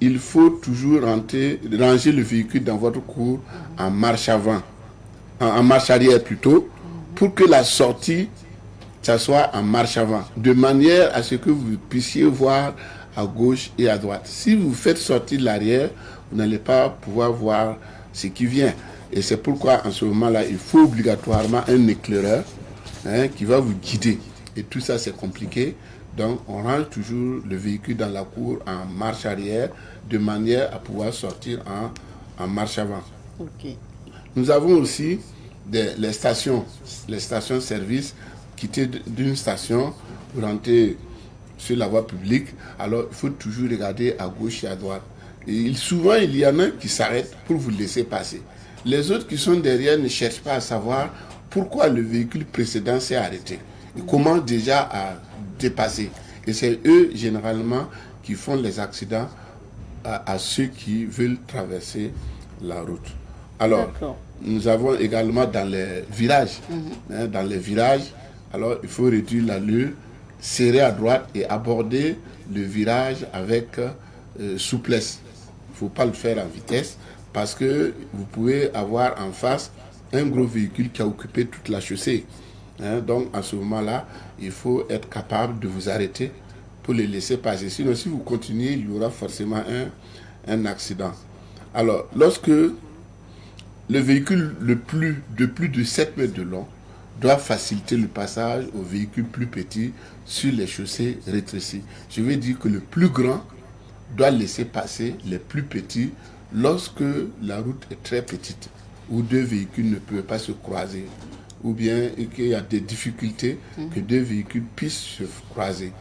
[SPEAKER 17] il faut toujours ranger le véhicule dans votre cour en marche avant, en marche arrière plutôt, pour que la sortie, ça soit en marche avant, de manière à ce que vous puissiez voir à gauche et à droite. Si vous faites sortir l'arrière, vous n'allez pas pouvoir voir ce qui vient. Et c'est pourquoi en ce moment-là, il faut obligatoirement un éclaireur qui va vous guider. Et tout ça, c'est compliqué. Donc, on range toujours le véhicule dans la cour en marche arrière, de manière à pouvoir sortir en marche avant.
[SPEAKER 1] Okay.
[SPEAKER 17] Nous avons aussi les stations-service. Quitter d'une station, vous rentrez sur la voie publique, alors il faut toujours regarder à gauche et à droite. Et souvent, il y en a qui s'arrêtent pour vous laisser passer. Les autres qui sont derrière ne cherchent pas à savoir pourquoi le véhicule précédent s'est arrêté et comment déjà a dépassé. Et c'est eux, généralement, qui font les accidents à ceux qui veulent traverser la route. Alors, nous avons également dans les virages. Dans les virages, alors il faut réduire l'allure, serrer à droite et aborder le virage avec souplesse. Il ne faut pas le faire en vitesse parce que vous pouvez avoir en face un gros véhicule qui a occupé toute la chaussée. Donc à ce moment-là, il faut être capable de vous arrêter pour les laisser passer. Sinon, si vous continuez, il y aura forcément un accident. Alors, lorsque le véhicule de plus de 7 mètres de long doit faciliter le passage aux véhicules plus petits sur les chaussées rétrécies. Je veux dire que le plus grand doit laisser passer les plus petits lorsque la route est très petite, où deux véhicules ne peuvent pas se croiser, ou bien qu'il y a des difficultés que deux véhicules puissent se croiser.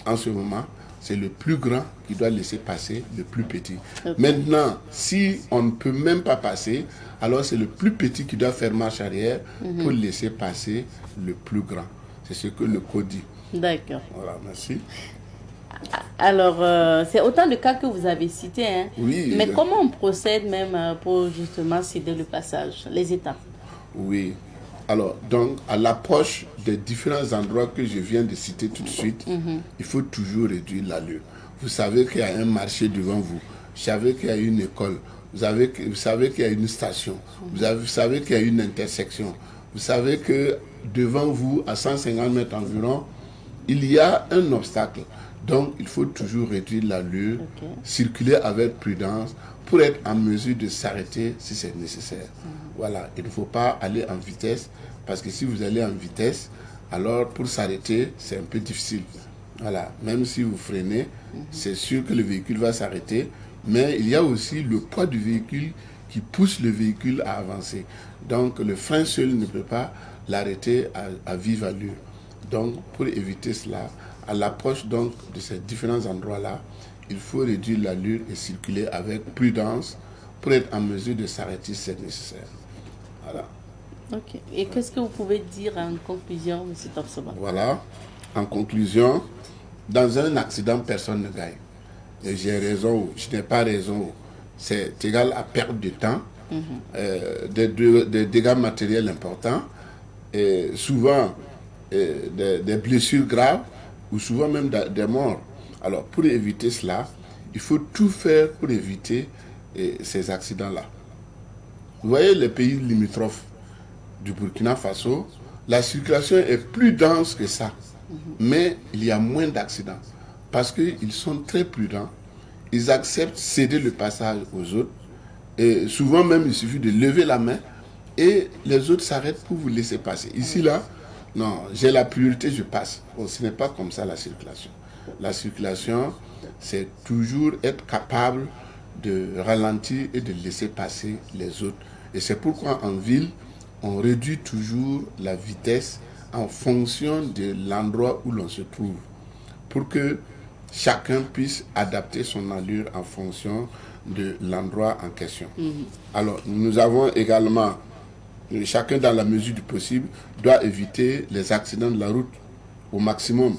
[SPEAKER 17] En ce moment, c'est le plus grand qui doit laisser passer le plus petit. Okay. Maintenant, si on ne peut même pas passer, alors c'est le plus petit qui doit faire marche arrière pour laisser passer le plus grand. C'est ce que le code dit.
[SPEAKER 1] D'accord.
[SPEAKER 17] Voilà, merci.
[SPEAKER 1] Alors, c'est autant de cas que vous avez cités. Hein.
[SPEAKER 17] Oui.
[SPEAKER 1] Mais comment on procède même pour justement céder le passage, les étapes?
[SPEAKER 17] Oui. Alors, donc, à l'approche des différents endroits que je viens de citer tout de suite, il faut toujours réduire l'allure. Vous savez qu'il y a un marché devant vous. Vous savez qu'il y a une école. Vous savez qu'il y a une station. Vous savez qu'il y a une intersection. Vous savez que devant vous, à 150 mètres environ, il y a un obstacle. Donc, il faut toujours réduire l'allure, circuler avec prudence pour être en mesure de s'arrêter si c'est nécessaire. Voilà, il ne faut pas aller en vitesse parce que si vous allez en vitesse, alors pour s'arrêter, c'est un peu difficile. Voilà, même si vous freinez, c'est sûr que le véhicule va s'arrêter, mais il y a aussi le poids du véhicule qui pousse le véhicule à avancer. Donc, le frein seul ne peut pas l'arrêter à vive allure. Donc, pour éviter cela, à l'approche donc de ces différents endroits-là, il faut réduire l'allure et circuler avec prudence pour être en mesure de s'arrêter si c'est nécessaire. Voilà.
[SPEAKER 1] Ok. Et qu'est-ce que vous pouvez dire en conclusion, M. Topsoba?
[SPEAKER 17] Voilà. En conclusion, dans un accident, personne ne gagne. Et j'ai raison ou je n'ai pas raison. C'est égal à perte de temps, des dégâts matériels importants, et souvent des blessures graves, ou souvent même des morts. Alors, pour éviter cela, il faut tout faire pour éviter ces accidents-là. Vous voyez les pays limitrophes du Burkina Faso, la circulation est plus dense que ça, mais il y a moins d'accidents parce qu'ils sont très prudents, ils acceptent de céder le passage aux autres, et souvent même il suffit de lever la main et les autres s'arrêtent pour vous laisser passer. Ici, là, non, j'ai la priorité, je passe. Bon, ce n'est pas comme ça la circulation. La circulation, c'est toujours être capable de ralentir et de laisser passer les autres. Et c'est pourquoi en ville, on réduit toujours la vitesse en fonction de l'endroit où l'on se trouve, pour que chacun puisse adapter son allure en fonction de l'endroit en question. Alors, nous avons également, chacun dans la mesure du possible, doit éviter les accidents de la route au maximum.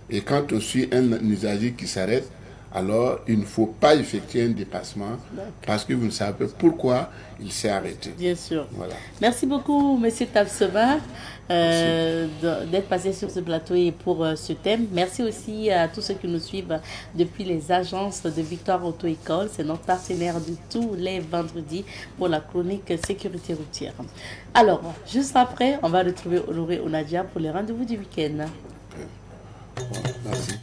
[SPEAKER 17] Et quand on suit un usager qui s'arrête, alors il ne faut pas effectuer un dépassement parce que vous ne savez pas pourquoi il s'est arrêté.
[SPEAKER 1] Bien sûr.
[SPEAKER 17] Voilà.
[SPEAKER 1] Merci beaucoup, Monsieur Tabseba, d'être passé sur ce plateau et pour ce thème. Merci aussi à tous ceux qui nous suivent depuis les agences de Victoire Auto École. C'est notre partenaire de tous les vendredis pour la chronique sécurité routière. Alors, juste après, on va retrouver Honoré Onadia pour les rendez-vous du week-end.
[SPEAKER 17] Merci.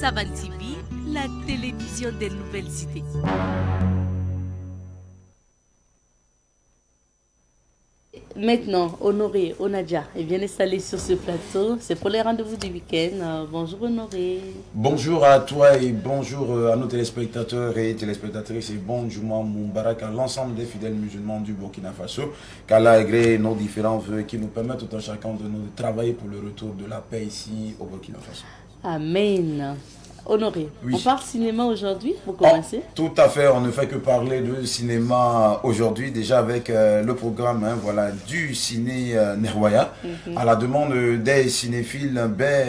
[SPEAKER 9] Savan TV, la télévision des nouvelles idées.
[SPEAKER 1] Maintenant, Honoré Onadia est bien installé sur ce plateau. C'est pour les rendez-vous du week-end. Bonjour Honoré.
[SPEAKER 18] Bonjour à toi et bonjour à nos téléspectateurs et téléspectatrices et bon Juma Moubarak à l'ensemble des fidèles musulmans du Burkina Faso. Qu'Allah agrée nos différents vœux qui nous permettent tout un chacun de nous de travailler pour le retour de la paix ici au Burkina Faso.
[SPEAKER 1] Amen. Honoré,
[SPEAKER 18] oui.
[SPEAKER 1] On parle cinéma aujourd'hui pour commencer.
[SPEAKER 18] Tout à fait, on ne fait que parler de cinéma aujourd'hui, déjà avec le programme voilà, du ciné Nerwaya. À la demande des cinéphiles,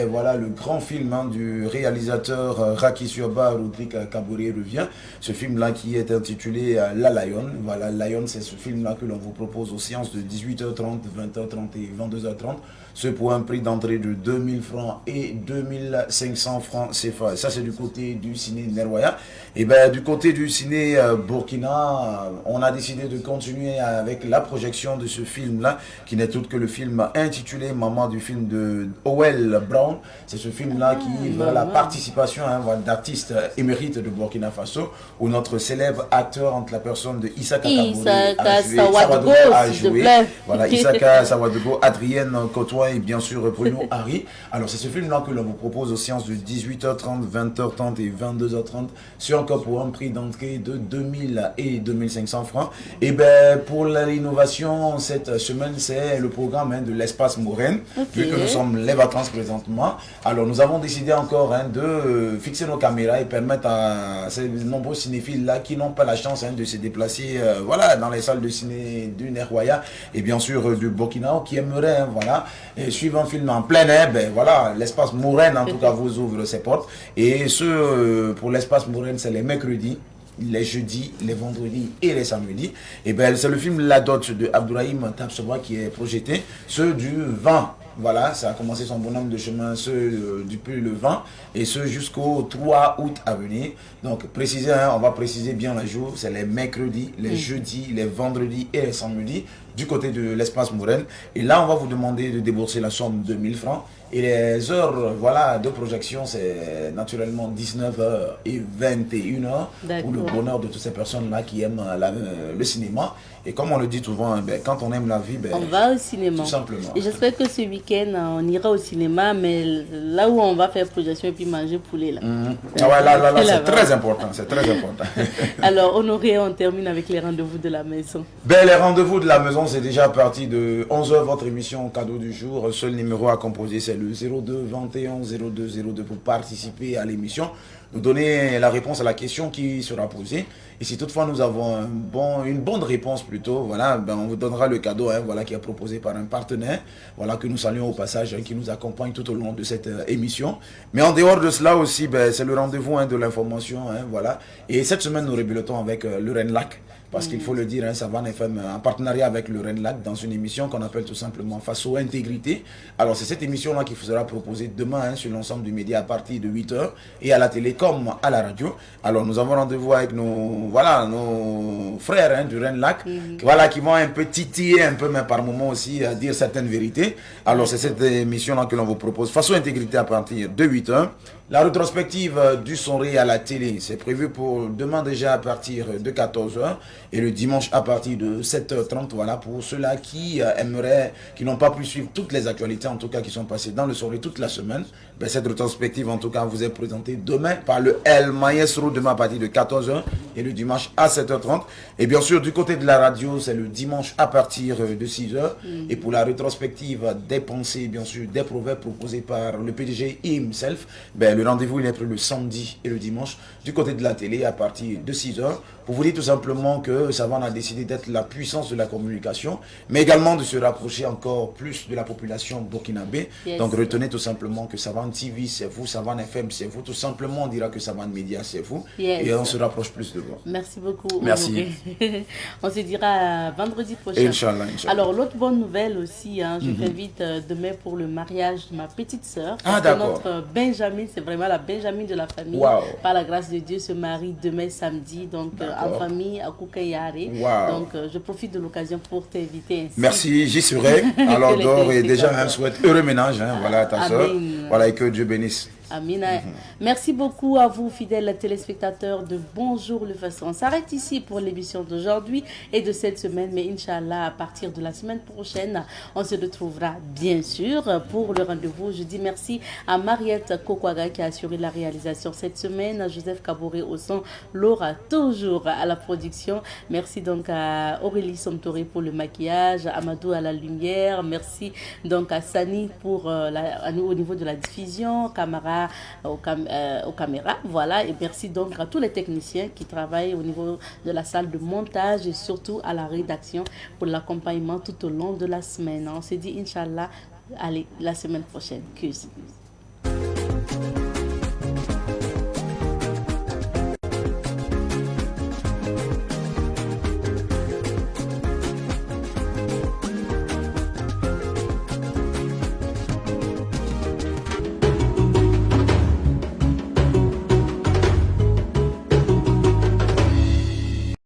[SPEAKER 18] voilà, le grand film du réalisateur Raki Suaba, Rodrigue Kaboré revient. Ce film-là qui est intitulé La Lion. Voilà, Lion, c'est ce film-là que l'on vous propose aux séances de 18h30, 20h30 et 22h30. Ce pour un prix d'entrée de 2000 francs et 2500 francs CFA. Ça, c'est du côté du ciné Nerwaya. Et bien, du côté du ciné Burkina, on a décidé de continuer avec la projection de ce film-là, qui n'est autre que le film intitulé Maman, du film de Howell Brown. C'est ce film-là qui veut la participation d'artistes émérites de Burkina Faso, où notre célèbre acteur entre la personne de Isaka Sawadogo a joué. Voilà, Isaka Sawadogo, Adrienne Cotoin et bien sûr Bruno Harry. Alors c'est ce film-là que l'on vous propose aux séances de 18h30, 20h30 et 22h30, sur encore pour un prix d'entrée de 2000 et 2500 francs. Et bien pour l'innovation, cette semaine, c'est le programme de l'espace Mouraine, vu que nous sommes les vacances présentement. Alors nous avons décidé encore de fixer nos caméras et permettre à ces nombreux cinéphiles-là qui n'ont pas la chance de se déplacer voilà, dans les salles de ciné du Nerwaya et bien sûr du Burkina, qui aimeraient voilà, et suivre un film en plein air, voilà, l'espace Mouraine en tout cas vous ouvre ses portes. Et pour l'espace Mouraine, c'est les mercredis, les jeudis, les vendredis et les samedis. Et c'est le film La Dot de Abdourahim Tabseba qui est projeté, ce du 20. Voilà, ça a commencé son bonhomme de chemin depuis le 20 et ce jusqu'au 3 août à venir. Donc, préciser, on va préciser bien les jours, c'est les mercredis, les jeudis, les vendredis et les samedis du côté de l'espace Mouraine. Et là, on va vous demander de débourser la somme de 1000 francs. Et les heures voilà, de projection, c'est naturellement 19h et 21h pour le bonheur de toutes ces personnes-là qui aiment le cinéma. Et comme on le dit souvent, quand on aime la vie,
[SPEAKER 1] on va au cinéma.
[SPEAKER 18] Tout simplement.
[SPEAKER 1] Et j'espère que ce week-end, on ira au cinéma, mais là où on va faire projection et puis manger poulet. Là,
[SPEAKER 18] là c'est très important. C'est très important.
[SPEAKER 1] Alors, Honoré, on termine avec les rendez-vous de la maison.
[SPEAKER 18] Les rendez-vous de la maison, c'est déjà parti de 11h, votre émission cadeau du jour. Seul numéro à composer, c'est le 02 21 02 02 pour participer à l'émission, nous donner la réponse à la question qui sera posée. Et si toutefois nous avons une bonne réponse plutôt, voilà, ben on vous donnera le cadeau, hein, voilà, qui est proposé par un partenaire, voilà, que nous saluons au passage, hein, qui nous accompagne tout au long de cette émission. Mais en dehors de cela aussi, ben, c'est le rendez-vous, hein, de l'information, hein, voilà. Et cette semaine, nous rebellotons avec le Renlac. Parce qu'il faut le dire, hein, Savane FM en partenariat avec le Renlac dans une émission qu'on appelle tout simplement Faso Intégrité. Alors c'est cette émission-là qui vous sera proposée demain, hein, sur l'ensemble du média à partir de 8h et à la télé comme à la radio. Alors nous avons rendez-vous avec nos frères, hein, du Renlac, voilà, qui vont un peu titiller un peu, mais par moments aussi dire certaines vérités. Alors c'est cette émission-là que l'on vous propose, Faso Intégrité, à partir de 8h. La rétrospective du Sonré à la télé, c'est prévu pour demain déjà à partir de 14h et le dimanche à partir de 7h30. Voilà, pour ceux-là qui aimeraient, qui n'ont pas pu suivre toutes les actualités, en tout cas qui sont passées dans le Sonré toute la semaine. Ben, cette rétrospective, en tout cas, vous est présentée demain par le El Maestro, demain à partir de 14h et le dimanche à 7h30. Et bien sûr, du côté de la radio, c'est le dimanche à partir de 6h. Et pour la rétrospective des pensées, bien sûr, des proverbes proposés par le PDG himself, ben, le rendez-vous il est pris le samedi et le dimanche du côté de la télé à partir de 6h. Pour vous dire tout simplement que Savane a décidé d'être la puissance de la communication, mais également de se rapprocher encore plus de la population burkinabé. Yes. Donc retenez tout simplement que Savane TV c'est vous, Savane FM c'est vous, tout simplement on dira que Savane Média c'est vous, yes. Et on se rapproche plus de vous.
[SPEAKER 1] Merci beaucoup.
[SPEAKER 18] Merci.
[SPEAKER 1] On se dira vendredi prochain.
[SPEAKER 18] Inch'Allah, Inch'Allah.
[SPEAKER 1] Alors l'autre bonne nouvelle aussi, hein, je t'invite demain pour le mariage de ma petite sœur.
[SPEAKER 18] Ah d'accord.
[SPEAKER 1] Notre Benjamin, c'est vraiment la Benjamin de la famille.
[SPEAKER 18] Wow.
[SPEAKER 1] Par la grâce de Dieu, se marie demain samedi, donc en famille à Koukayare.
[SPEAKER 18] Wow.
[SPEAKER 1] Donc je profite de l'occasion pour t'inviter ainsi.
[SPEAKER 18] Merci, j'y serai. Alors d'or et déjà un souhaite heureux ménage, hein, voilà à ta soeur. Voilà, et que Dieu bénisse.
[SPEAKER 1] Amina. Merci beaucoup à vous, fidèles téléspectateurs de Bonjour le Faso. On s'arrête ici pour l'émission d'aujourd'hui et de cette semaine, mais Inch'Allah, à partir de la semaine prochaine, on se retrouvera bien sûr pour le rendez-vous. Je dis merci à Mariette Kokwaga qui a assuré la réalisation cette semaine, à Joseph Kaboré au son, Laura toujours à la production. Merci donc à Aurélie Somtoré pour le maquillage, à Amadou à la lumière. Merci donc à Sani pour au niveau de la diffusion, Camara aux caméras, voilà, et merci donc à tous les techniciens qui travaillent au niveau de la salle de montage et surtout à la rédaction pour l'accompagnement tout au long de la semaine. On se dit Inch'Allah, allez, la semaine prochaine. Cuisse.